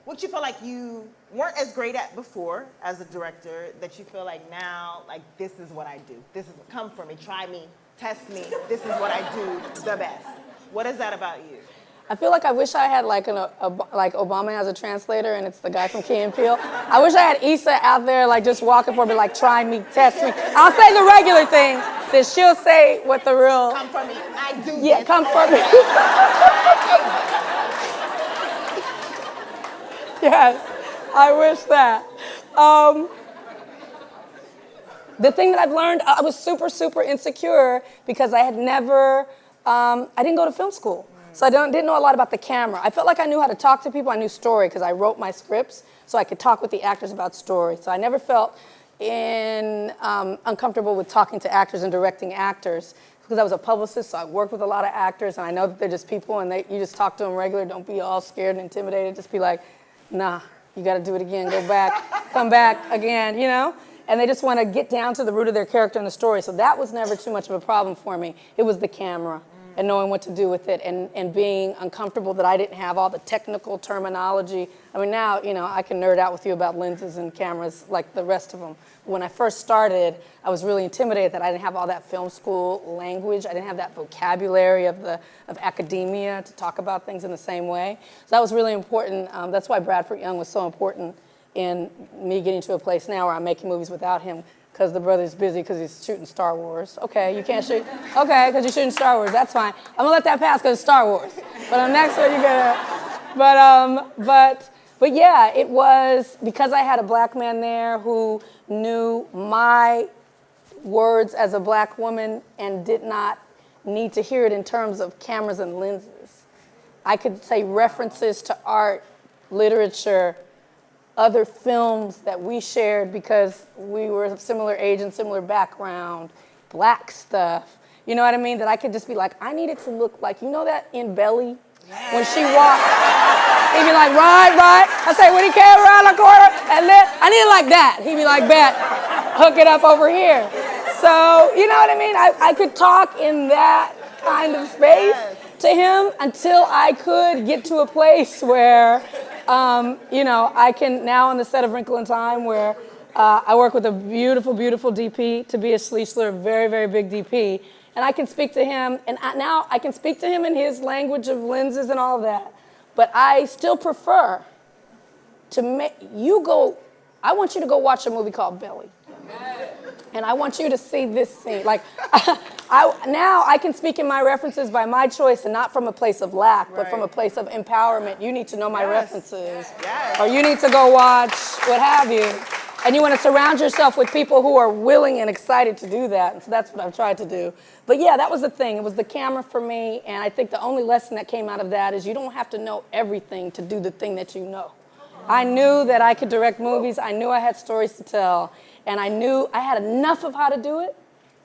what you feel like you weren't as great at before as a director, that you feel like now, like, this is what I do. This is, come for me, try me, test me. This is what I do the best. What is that about you? I feel like I wish I had like like Obama has a translator and it's the guy from Key and Peele. I wish I had Issa out there like just walking for me, like try me, test me. I'll say the regular things, then she'll say what the real. Come for me, I do. Yeah, come for me. Yes, I wish that. The thing that I've learned, I was super, super insecure because I had never, I didn't go to film school. So I didn't know a lot about the camera. I felt like I knew how to talk to people. I knew story because I wrote my scripts so I could talk with the actors about story. So I never felt uncomfortable with talking to actors and directing actors because I was a publicist, so I worked with a lot of actors, and I know that they're just people and you just talk to them regular. Don't be all scared and intimidated. Just be like, nah, you got to do it again. Go back, come back again, you know? And they just want to get down to the root of their character and the story. So that was never too much of a problem for me. It was the camera. And knowing what to do with it, and being uncomfortable that I didn't have all the technical terminology. I mean, now, you know, I can nerd out with you about lenses and cameras like the rest of them. When I first started, I was really intimidated that I didn't have all that film school language. I didn't have that vocabulary of academia to talk about things in the same way. So that was really important. That's why Bradford Young was so important in me getting to a place now where I'm making movies without him, because the brother's busy because he's shooting Star Wars. Okay, you can't shoot. Okay, because you're shooting Star Wars. That's fine. I'm gonna let that pass because it's Star Wars. But on the next one, you're gonna. But yeah, it was because I had a black man there who knew my words as a black woman and did not need to hear it in terms of cameras and lenses. I could say references to art, literature, other films that we shared because we were of similar age and similar background, black stuff. You know what I mean? That I could just be like, I need it to look like, you know that in Belly? Yeah. When she walked, he'd be like, right. I say, when he came around the corner, and then, I need it like that. He'd be like, bet, hook it up over here. So, you know what I mean? I could talk in that kind of space to him until I could get to a place where, you know, I can now on the set of Wrinkle in Time where I work with a beautiful, beautiful DP, Tobias Schliessler, very, very big DP, and I can speak to him, and now I can speak to him in his language of lenses and all of that, but I still prefer to make you go, I want you to go watch a movie called Belly. And I want you to see this scene. Like, now I can speak in my references by my choice and not from a place of lack, but from a place of empowerment. You need to know my references. Or you need to go watch what have you. And you want to surround yourself with people who are willing and excited to do that. And so that's what I've tried to do. But yeah, that was the thing. It was the camera for me. And I think the only lesson that came out of that is you don't have to know everything to do the thing that you know. I knew that I could direct movies. I knew I had stories to tell. And I knew I had enough of how to do it.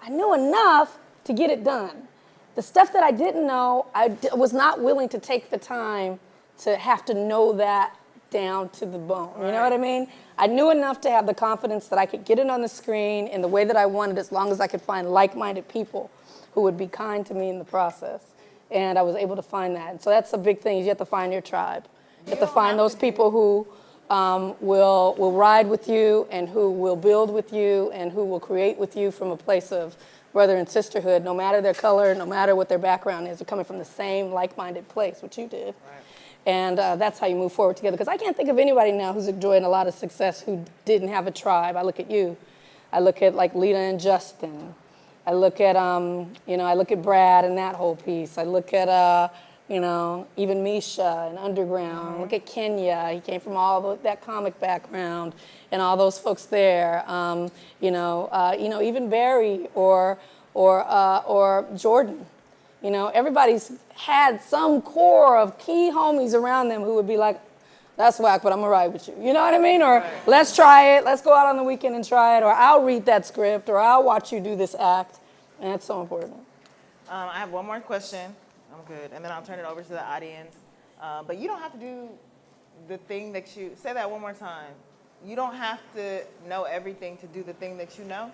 I knew enough to get it done. The stuff that I didn't know, I was not willing to take the time to have to know that down to the bone. You know what I mean? I knew enough to have the confidence that I could get it on the screen in the way that I wanted, as long as I could find like-minded people who would be kind to me in the process. And I was able to find that. And so that's a big thing, is you have to find your tribe. You have to find those people who will ride with you and who will build with you and who will create with you from a place of brother and sisterhood, no matter their color, no matter what their background is. They're coming from the same like-minded place, which you did. Right. And that's how you move forward together. Because I can't think of anybody now who's enjoying a lot of success who didn't have a tribe. I look at you. I look at like Lita and Justin. I look at, I look at Brad and that whole piece. I look at You know, even Misha and Underground. Look at Kenya. He came from that comic background, and all those folks there. Even Barry or Jordan. You know, everybody's had some core of key homies around them who would be like, "That's whack, but I'm gonna ride with you." You know what I mean? Or right. Let's try it. Let's go out on the weekend and try it. Or I'll read that script. Or I'll watch you do this act. And that's so important. I have one more question. I'm good. And then I'll turn it over to the audience. But you don't have to do the thing that you, say that one more time. You don't have to know everything to do the thing that you know?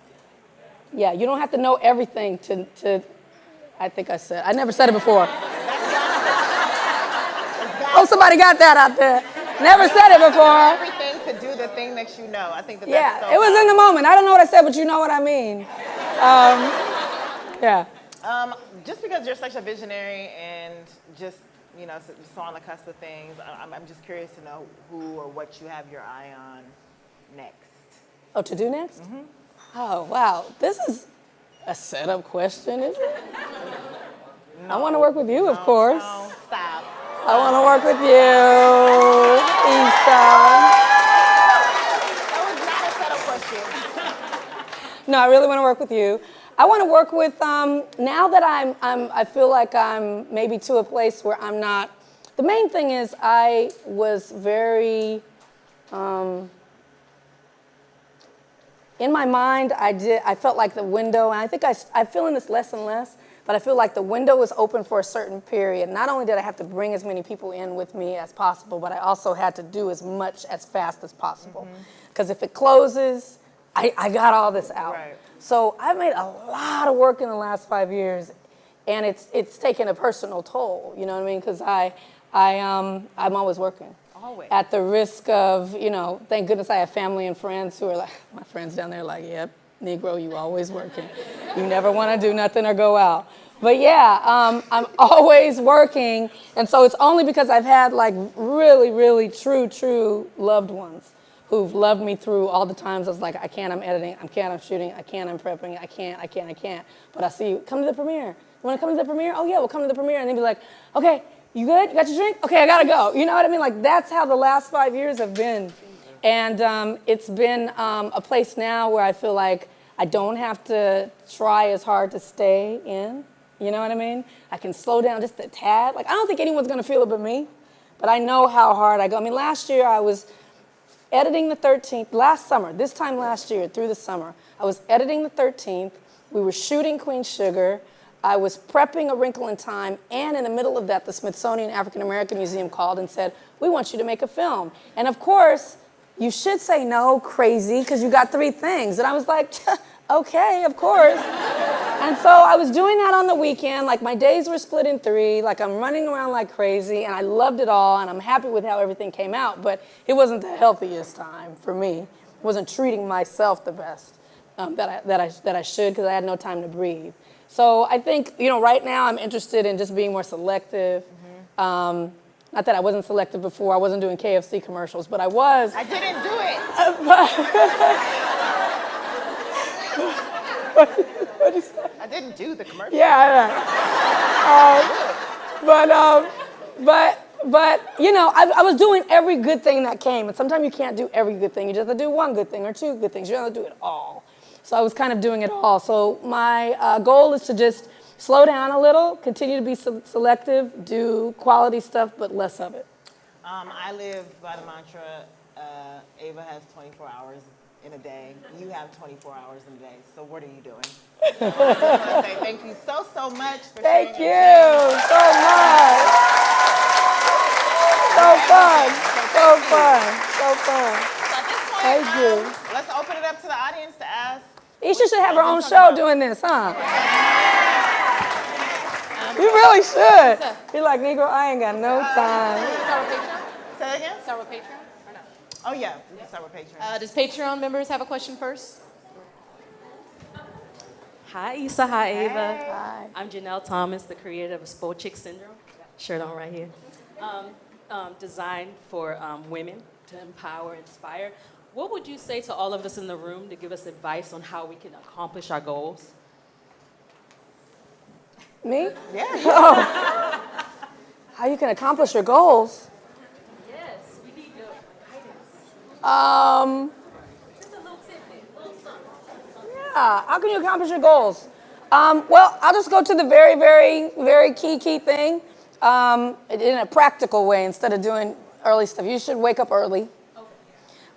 Yeah, you don't have to know everything to I think I never said it before. Oh, somebody got that out there. Never said it before. Everything to do the thing that you know. I think that's so it was in the moment. I don't know what I said, but you know what I mean. Yeah. Just because you're such a visionary and just so on the cusp of things, I'm just curious to know who or what you have your eye on next. Oh, to do next? Mm-hmm. Oh, wow. This is a setup question, isn't it? No, I want to work with you, of course. No, stop. I want to work with you, Issa. That was not a setup question. No, I really want to work with you. I want to work with, now that I feel like I'm maybe to a place where I'm not, the main thing is I was very, in my mind, I felt like the window, and I think I'm feeling this less and less, but I feel like the window was open for a certain period. Not only did I have to bring as many people in with me as possible, but I also had to do as much as fast as possible. Because if it closes, I got all this out. Right. So I've made a lot of work in the last 5 years, and it's taken a personal toll. You know what I mean? Because I'm always working. Always. At the risk of, thank goodness I have family and friends who are like, my friends down there are like, yep, Negro, you always working. You never want to do nothing or go out. But yeah, I'm always working, and so it's only because I've had like really, really true loved ones who've loved me through all the times I was like, I can't, I'm editing, I can't, I'm shooting, I can't, I'm prepping, I can't. But I see you, come to the premiere. You want to come to the premiere? Oh yeah, we'll come to the premiere. And they'd be like, okay, you good? You got your drink? Okay, I gotta go. You know what I mean? Like that's how the last 5 years have been. And it's been a place now where I feel like I don't have to try as hard to stay in. You know what I mean? I can slow down just a tad. Like I don't think anyone's gonna feel it but me. But I know how hard I go. I mean, last year I was editing the 13th, last summer, this time last year, through the summer, I was editing the 13th, we were shooting Queen Sugar, I was prepping A Wrinkle in Time, and in the middle of that, the Smithsonian African American Museum called and said, we want you to make a film. And of course, you should say no, crazy, because you got 3 things. And I was like, okay, of course. And so I was doing that on the weekend, like my days were split in 3, like I'm running around like crazy, and I loved it all, and I'm happy with how everything came out, but it wasn't the healthiest time for me. I wasn't treating myself the best that I should, because I had no time to breathe. So I think, right now I'm interested in just being more selective. Not that I wasn't selective before, I wasn't doing KFC commercials, but I was. I didn't do it. What'd you say? I didn't do the commercial. Yeah, but I was doing every good thing that came, and sometimes you can't do every good thing. You just have to do one good thing or 2 good things. You don't have to do it all. So I was kind of doing it all. So my goal is to just slow down a little, continue to be selective, do quality stuff, but less of it. I live by the mantra, Ava has 24 hours in a day. You have 24 hours in a day. So what are you doing? I just want to say thank you so much for sharing. Thank you so much. So fun. So fun. So at this point, Thank you. Let's open it up to the audience to ask. Isha should have her own show doing this, huh? You really should. Be like, Negro, I ain't got no time. Start with Patreon? Say that again? Start with Patreon or no? Oh yeah, we can start with Patreon. Does Patreon members have a question first? Hi, Issa. Hi, Ava. Hi. I'm Janelle Thomas, the creator of Spoiled Chick Syndrome. Shirt on right here. Designed for women to empower, inspire. What would you say to all of us in the room to give us advice on how we can accomplish our goals? Me? Yeah. How you can accomplish your goals? Yes, we need your guidance. Just a little tidbit, a little something. Yeah, how can you accomplish your goals? Well, I'll just go to the very, very, very key thing in a practical way instead of doing early stuff. You should wake up early.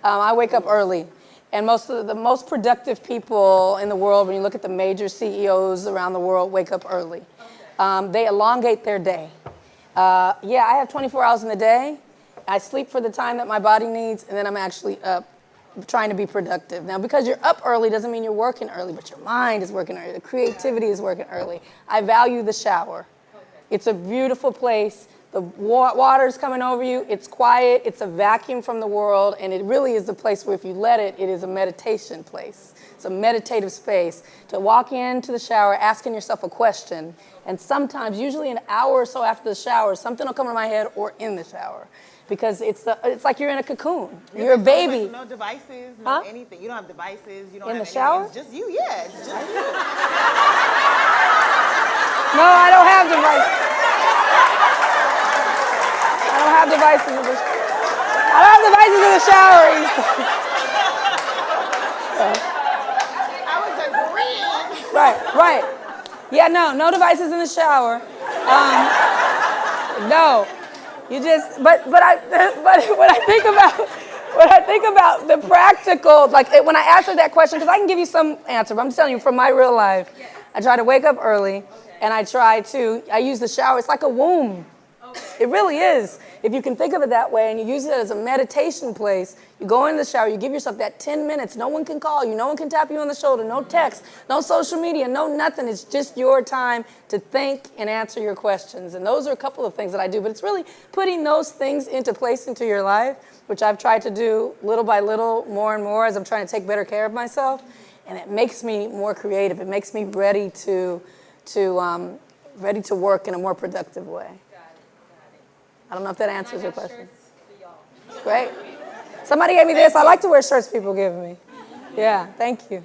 I wake up early. And most of the most productive people in the world, when you look at the major CEOs around the world, wake up early. They elongate their day. Yeah, I have 24 hours in the day. I sleep for the time that my body needs, and then I'm actually up trying to be productive. Now, because you're up early doesn't mean you're working early, but your mind is working early. The creativity is working early. I value the shower. It's a beautiful place. The water's coming over you. It's quiet. It's a vacuum from the world, and it really is a place where if you let it, it is a meditation place. It's a meditative space to walk into the shower asking yourself a question, and sometimes, usually an hour or so after the shower, something will come to my head or in the shower. Because it's like you're in a cocoon. You're a baby. No devices, no anything. You don't have devices. You don't in have the shower? It's just you, yeah. It's just you. No, I don't have devices. I don't have devices in the shower. I don't have devices in the shower. I was agreeing. Right. Yeah, no devices in the shower. No. You just, but when I think about the practical, like when I answer that question, because I can give you some answer, but I'm telling you from my real life, I try to wake up early, and I use the shower. It's like a womb. It really is. If you can think of it that way, and you use it as a meditation place, you go in the shower, you give yourself that 10 minutes. No one can call you. No one can tap you on the shoulder. No text. No social media. No nothing. It's just your time to think and answer your questions. And those are a couple of things that I do. But it's really putting those things into place into your life, which I've tried to do little by little, more and more, as I'm trying to take better care of myself. And it makes me more creative. It makes me ready to work in a more productive way. I don't know if that answers your question. Great. Somebody gave me this. I like to wear shirts people give me. Yeah, thank you.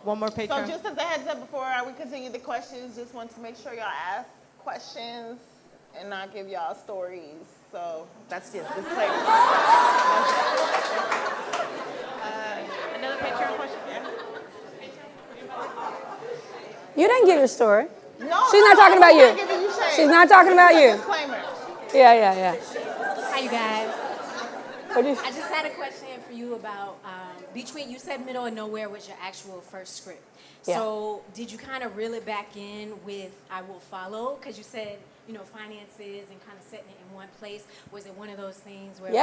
One more picture. So just as a heads up before we continue the questions, just want to make sure y'all ask questions and not give y'all stories. So that's just disclaimer. Another picture and question. You didn't give your story. No, She's not talking about you. She's not talking about you. Disclaimer. Yeah. Hi, you guys. What do you? I just had a question for you about between, you said Middle of Nowhere was your actual first script. Yeah. So did you kind of reel it back in with I Will Follow? Because you said, finances and kind of setting it in one place. Was it one of those things where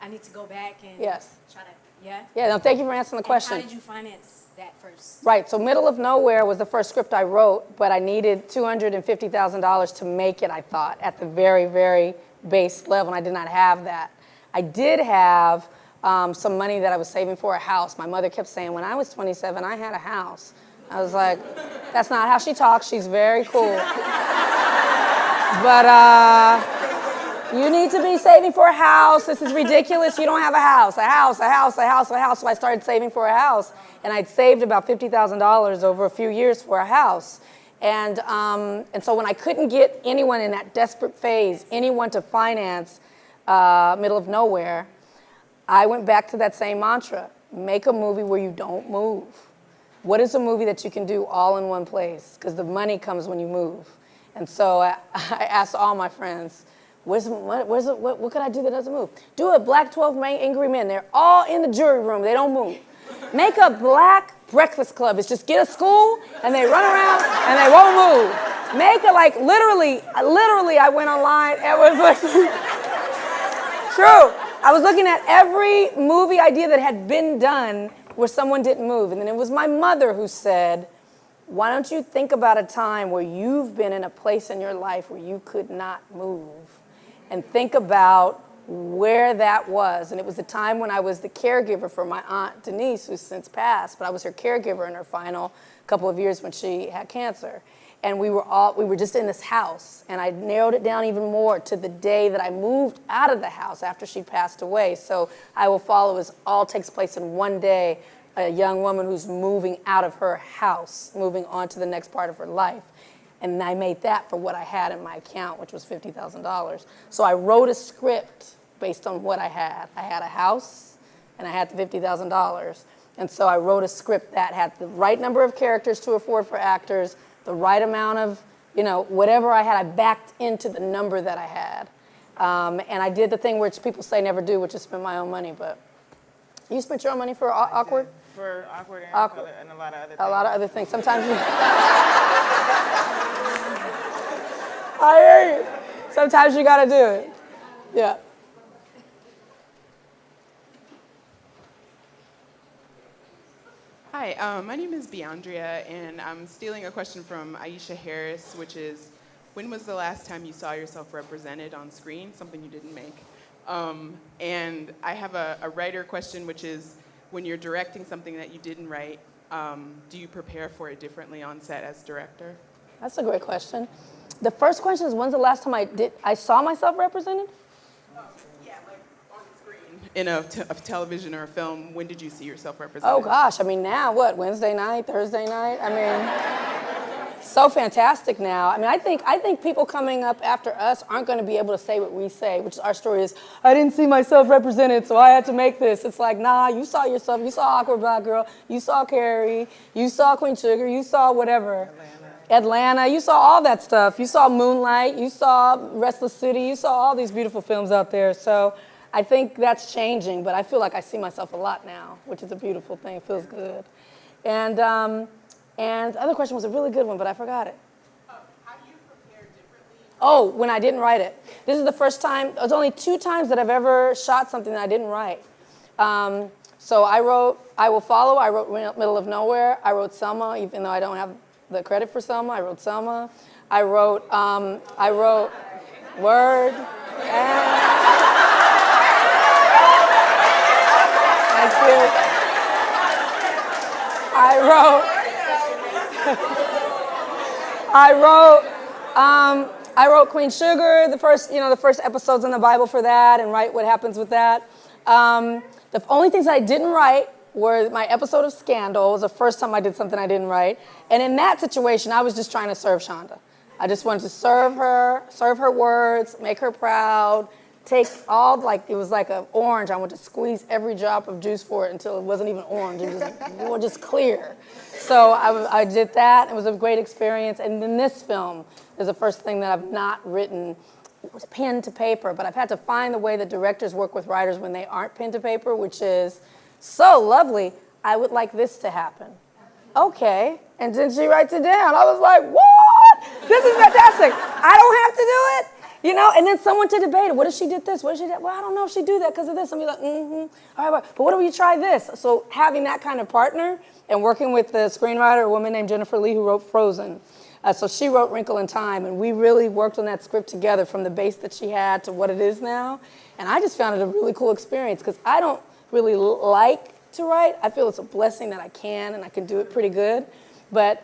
I need to go back and try to, Yeah, no, thank you for answering the question. How did you finance that first? Right, so Middle of Nowhere was the first script I wrote, but I needed $250,000 to make it, I thought, at the very, very base level, and I did not have that. I did have some money that I was saving for a house. My mother kept saying, when I was 27, I had a house. I was like, that's not how she talks. She's very cool. But you need to be saving for a house. This is ridiculous. You don't have a house. So I started saving for a house. And I'd saved about $50,000 over a few years for a house. And so when I couldn't get anyone in that desperate phase, anyone to finance Middle of Nowhere, I went back to that same mantra. Make a movie where you don't move. What is a movie that you can do all in one place? Because the money comes when you move. And so I asked all my friends, what could I do that doesn't move? Do a Black 12 Angry Men. They're all in the jury room. They don't move. Make a Black Breakfast Club. It's just get a school, and they run around, and they won't move. Make it like literally, I went online. It was like, true. I was looking at every movie idea that had been done where someone didn't move. And then it was my mother who said, why don't you think about a time where you've been in a place in your life where you could not move? And think about where that was. And it was the time when I was the caregiver for my aunt Denise, who's since passed, but I was her caregiver in her final couple of years when she had cancer. And we were just in this house, and I narrowed it down even more to the day that I moved out of the house after she passed away. So I Will Follow all takes place in one day, a young woman who's moving out of her house, moving on to the next part of her life. And I made that for what I had in my account, which was $50,000. So I wrote a script based on what I had. I had a house, and I had the $50,000. And so I wrote a script that had the right number of characters to afford for actors, the right amount of, whatever I had, I backed into the number that I had. And I did the thing which people say never do, which is spend my own money. But you spent your own money for Awkward? For Awkward and Awkward. and a lot of other things. A lot of other things. Sometimes you... I hear you. Sometimes you got to do it. Yeah. Hi, my name is Beandria, and I'm stealing a question from Aisha Harris, which is, when was the last time you saw yourself represented on screen, something you didn't make? And I have a writer question, which is, when you're directing something that you didn't write, do you prepare for it differently on set as director? That's a great question. The first question is, when's the last time I saw myself represented? Yeah, like on the screen. In a television or a film, when did you see yourself represented? Oh gosh, I mean now what, Wednesday night, Thursday night? I mean, so fantastic now. I mean, I think people coming up after us aren't gonna be able to say what we say, which is our story is, I didn't see myself represented, so I had to make this. It's like, nah, you saw yourself, you saw Awkward Black Girl, you saw Carrie, you saw Queen Sugar, you saw whatever. Atlanta, you saw all that stuff. You saw Moonlight, you saw Restless City, you saw all these beautiful films out there. So I think that's changing, but I feel like I see myself a lot now, which is a beautiful thing. It feels good. And the other question was a really good one, but I forgot it. How do you prepare differently? Oh, when I didn't write it. This is the first time, there's only 2 times that I've ever shot something that I didn't write. So I wrote I Will Follow, I wrote Middle of Nowhere, I wrote Selma, even though I don't have the credit for Selma. I wrote Selma. I wrote Word. Thank you. I wrote Queen Sugar, the first episodes in the Bible for that, and write what happens with that. The only things I didn't write were my episode of Scandal. It was the first time I did something I didn't write. And in that situation, I was just trying to serve Shonda. I just wanted to serve her words, make her proud, take all, it was like an orange. I wanted to squeeze every drop of juice for it until it wasn't even orange. It was just clear. So I did that. It was a great experience. And in this film is the first thing that I've not written. It was pen to paper, but I've had to find the way that directors work with writers when they aren't pen to paper, which is so lovely. I would like this to happen. Okay. And then she writes it down. I was like, what? This is fantastic. I don't have to do it. And then someone to debate it. What if she did this? What if she did? Well, I don't know if she do that because of this. And be like, all right, but what if you try this? So having that kind of partner and working with the screenwriter, a woman named Jennifer Lee who wrote Frozen. So she wrote Wrinkle in Time, and we really worked on that script together from the base that she had to what it is now. And I just found it a really cool experience because I don't really like to write. I feel it's a blessing that I can, and I can do it pretty good. But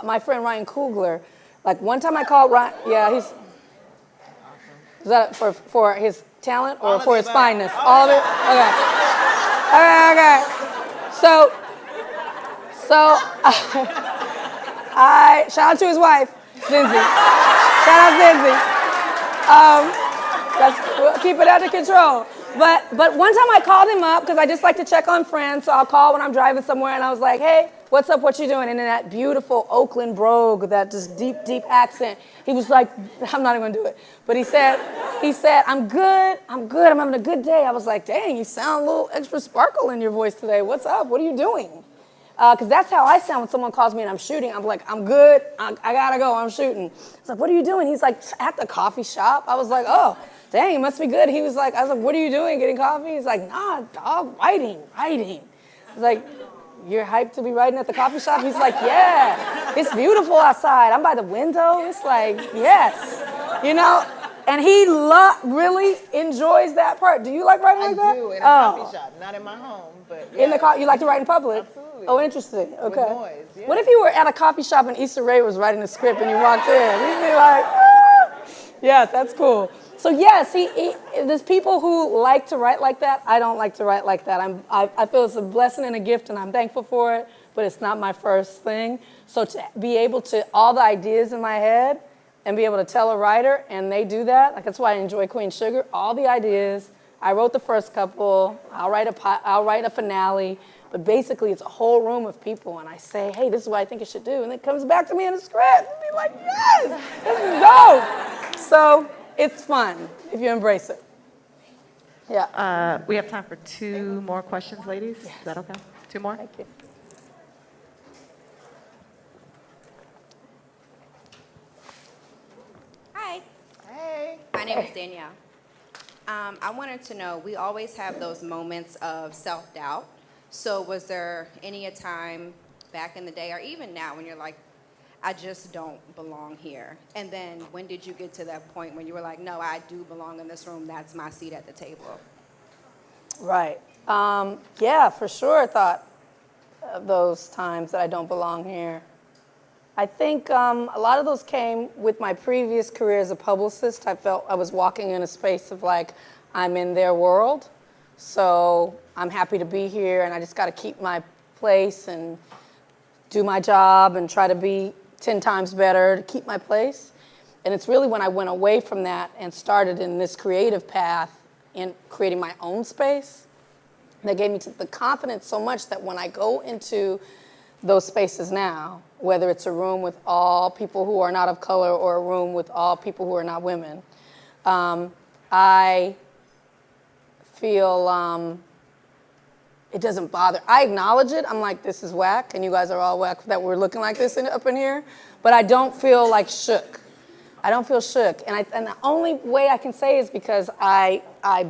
my friend Ryan Coogler, one time I called Ryan, yeah, he's, is that for his talent or for his fineness? All of it? Okay. So shout out to his wife, Lindsay. Shout out Lindsay. We'll keep it under control. But one time I called him up because I just like to check on friends. So I'll call when I'm driving somewhere, and I was like, hey, what's up? What you doing? And in that beautiful Oakland brogue, that just deep, deep accent, he was like, I'm not even gonna do it. But he said, I'm good, I'm having a good day. I was like, dang, you sound a little extra sparkle in your voice today. What's up? What are you doing? Because that's how I sound when someone calls me and I'm shooting. I'm like, I'm good, I gotta go, I'm shooting. It's like, what are you doing? He's like, at the coffee shop. I was like, oh, dang, it must be good. I was like, what are you doing, getting coffee? He's like, nah, dog, writing. I was like, you're hyped to be writing at the coffee shop? He's like, yeah, it's beautiful outside. I'm by the window. It's like, yes, And he really enjoys that part. Do you like writing like that? I do, in a coffee shop, not in my home, but yeah. In the you like to write in public? Absolutely. Oh, interesting. Okay. With noise, yeah. What if you were at a coffee shop and Issa Rae was writing the script and you walked in? You'd be like, ah! Yes, that's cool. So yes, there's people who like to write like that. I don't like to write like that. I feel it's a blessing and a gift, and I'm thankful for it. but it's not my first thing. So to be able to, all the ideas in my head and be able to tell a writer, and they do that, like that's why I enjoy Queen Sugar, all the ideas. I wrote the first couple, I'll write a finale, but basically it's a whole room of people, and I say, hey, this is what I think it should do, and it comes back to me in the script, and be like, yes, this is dope. So it's fun if you embrace it. Yeah. We have time for 2 more questions, ladies. Yes. Is that okay? 2 more? Thank you. Hi, Hey. my name is Danielle. I wanted to know, we always have those moments of self-doubt. So was there any a time back in the day, or even now, when you're like, I just don't belong here? And then when did you get to that point when you were like, no, I do belong in this room, that's my seat at the table? Right. Yeah, for sure I thought of those times that I don't belong here. I think a lot of those came with my previous career as a publicist. I felt I was walking in a space of like, I'm in their world, so I'm happy to be here, and I just got to keep my place and do my job and try to be 10 times better to keep my place. And it's really when I went away from that and started in this creative path in creating my own space that gave me the confidence so much that when I go into those spaces now, whether it's a room with all people who are not of color or a room with all people who are not women, I feel it doesn't bother. I acknowledge it. I'm like, this is whack, and you guys are all whack that we're looking like this up in here. But I don't feel like shook. I don't feel shook. And the only way I can say is because I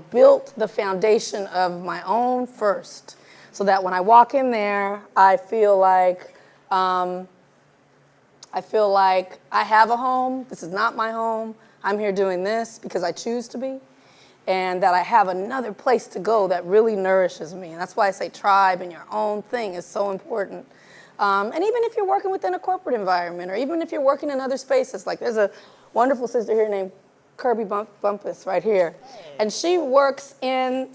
built the foundation of my own first, so that when I walk in there, I feel like I have a home. This is not my home. I'm here doing this because I choose to be. And that I have another place to go that really nourishes me. And that's why I say tribe and your own thing is so important. And even if you're working within a corporate environment, or even if you're working in other spaces, like there's a wonderful sister here named Kirby Bumpus right here. And she works in,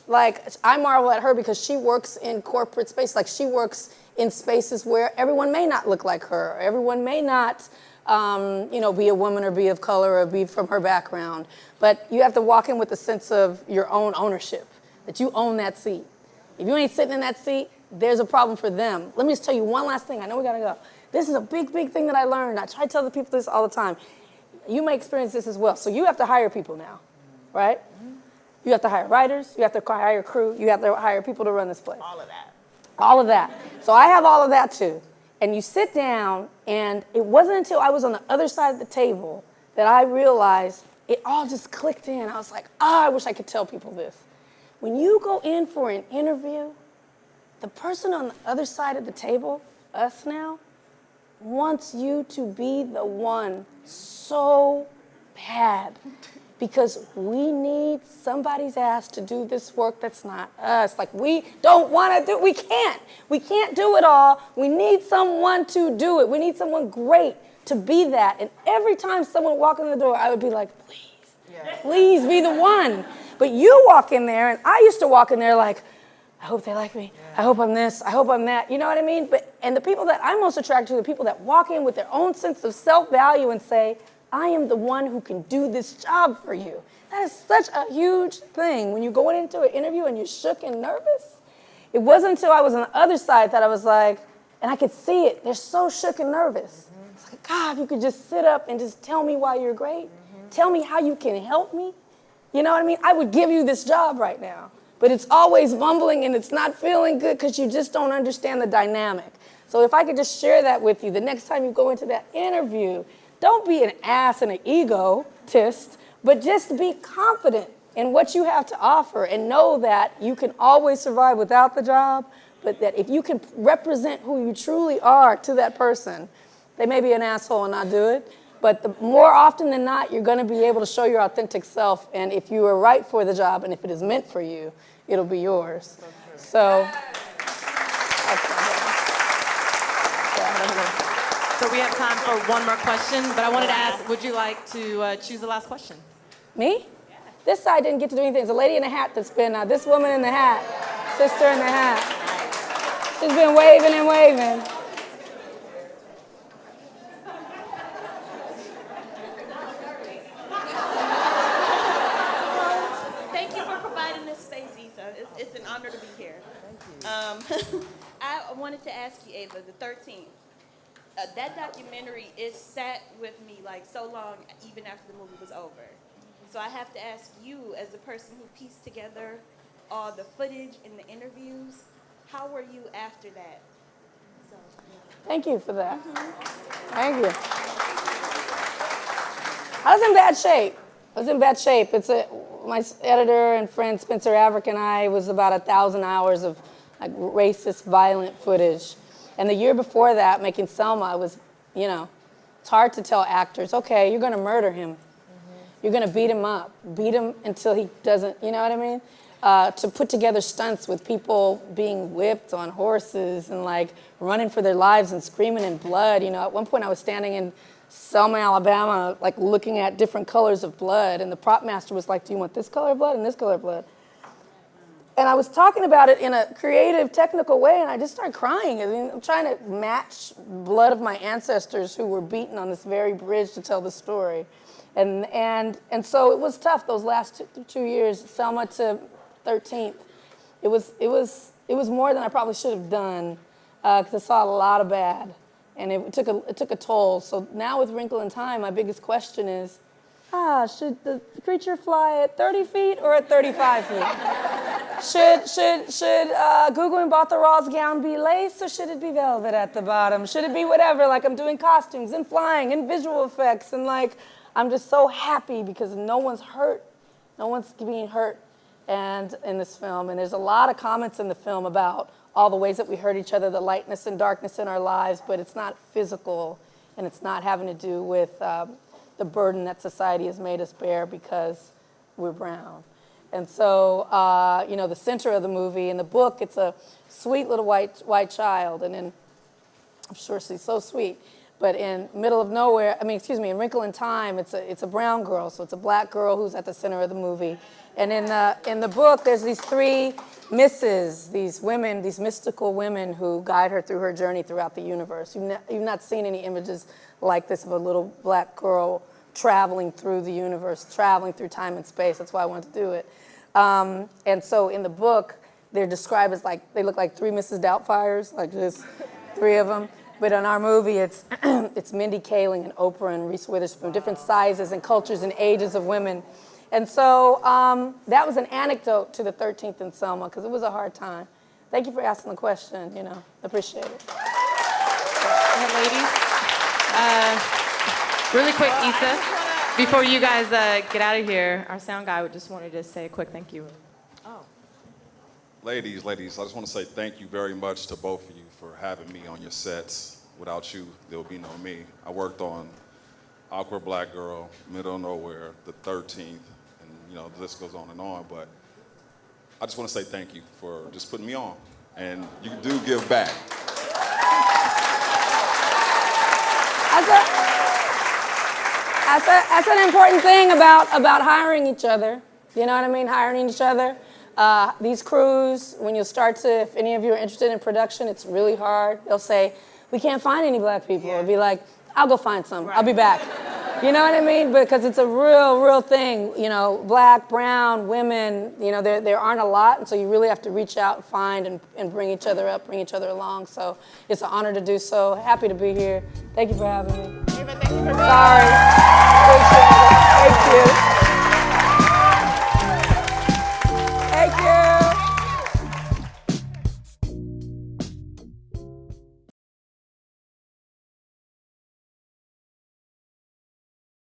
like, I marvel at her because she works in corporate space. Like, she works in spaces where everyone may not look like her, or everyone may not be a woman or be of color or be from her background. But you have to walk in with a sense of your own ownership, that you own that seat. If you ain't sitting in that seat, there's a problem for them. Let me just tell you one last thing. I know we gotta go. This is a big, big thing that I learned. I try to tell the people this all the time. You may experience this as well. So you have to hire people now, right? You have to hire writers. You have to hire crew. You have to hire people to run this place. All of that. All of that. So I have all of that too. And you sit down, and it wasn't until I was on the other side of the table that I realized it all just clicked in. I was like, I wish I could tell people this. When you go in for an interview, the person on the other side of the table, us now, wants you to be the one so bad. Because we need somebody's ass to do this work that's not us. Like, we don't want to do, we can't do it all. We need someone to do it. We need someone great to be that. And every time someone walked in the door, I would be like, please be the one. But you walk in there, and I used to walk in there like, I hope they like me. I hope I'm this. I hope I'm that. You know what I mean? And the people that I'm most attracted to are the people that walk in with their own sense of self-value and say, I am the one who can do this job for you. That is such a huge thing. When you're going into an interview and you're shook and nervous, it wasn't until I was on the other side that I was like, and I could see it, they're so shook and nervous. It's like, God, if you could just sit up and just tell me why you're great. Tell me how you can help me. You know what I mean? I would give you this job right now. But it's always mumbling and it's not feeling good because you just don't understand the dynamic. So if I could just share that with you, the next time you go into that interview, don't be an ass and an egotist, but just be confident in what you have to offer and know that you can always survive without the job, but that if you can represent who you truly are to that person, they may be an asshole and not do it, but more often than not, you're going to be able to show your authentic self, and if you are right for the job and if it is meant for you, it'll be yours. So we have time for one more question, but I wanted to ask, would you like to choose the last question? Me? Yeah. This side didn't get to do anything. There's a lady in the hat that's been, this woman in the hat, sister in the hat. She's been waving and waving. Thank you for providing this space, Issa. It's an honor to be here. Thank you. I wanted to ask you, Ava, the 13th. That documentary, it sat with me like so long, even after the movie was over. So I have to ask you, as the person who pieced together all the footage and the interviews, how were you after that? So, yeah. Thank you for that. Thank you. I was in bad shape. My editor and friend Spencer Averick and I was about 1,000 hours of like racist, violent footage. And the year before that, making Selma, I was, it's hard to tell actors, okay, you're gonna murder him. You're gonna beat him up, beat him until he doesn't, you know what I mean? To put together stunts with people being whipped on horses and like running for their lives and screaming in blood. At one point I was standing in Selma, Alabama, like looking at different colors of blood, and the prop master was like, do you want this color of blood and this color of blood? And I was talking about it in a creative, technical way, and I just started crying. I mean, I'm trying to match blood of my ancestors who were beaten on this very bridge to tell the story. And so it was tough those last two years, Selma to 13th. It was more than I probably should have done, because I saw a lot of bad, and it took a toll. So now with Wrinkle in Time, my biggest question is, should the creature fly at 30 feet or at 35 feet? Should Gugu Mbatha-Raw's gown be lace, or should it be velvet at the bottom? Should it be whatever? Like, I'm doing costumes and flying and visual effects, and like, I'm just so happy because no one's hurt. No one's being hurt and in this film. And there's a lot of comments in the film about all the ways that we hurt each other, the lightness and darkness in our lives, but it's not physical, and it's not having to do with the burden that society has made us bear because we're brown. And so, the center of the movie, in the book, it's a sweet little white child, and then, I'm sure she's so sweet, but in Middle of Nowhere, in Wrinkle in Time, it's a brown girl, so it's a black girl who's at the center of the movie. And in the book, there's these three misses, these women, these mystical women who guide her through her journey throughout the universe. You've not seen any images like this of a little black girl traveling through the universe, traveling through time and space. That's why I wanted to do it. And so in the book, they're described as they look like three Mrs. Doubtfires, like just three of them. But in our movie, it's Mindy Kaling and Oprah and Reese Witherspoon, different sizes and cultures and ages of women. And so that was an anecdote to the 13th in Selma, because it was a hard time. Thank you for asking the question, appreciate it. Ladies, really quick, Issa, before you guys get out of here, our sound guy just wanted to say a quick thank you. Oh. Ladies, I just want to say thank you very much to both of you for having me on your sets. Without you, there would be no me. I worked on Awkward Black Girl, Middle of Nowhere, the 13th, and the list goes on, but I just want to say thank you for just putting me on, and you do give back. That's an important thing about hiring each other. You know what I mean? Hiring each other. These crews, when you start to, if any of you are interested in production, it's really hard. They'll say, we can't find any black people. It'll be like, I'll go find some. Right. I'll be back. You know what I mean? Because it's a real thing. Black, brown, women, there aren't a lot, and so you really have to reach out and find and bring each other up, bring each other along. So it's an honor to do so. Happy to be here. Thank you for having me. Ava, thank you for being here. Sorry. Appreciate it. Thank you.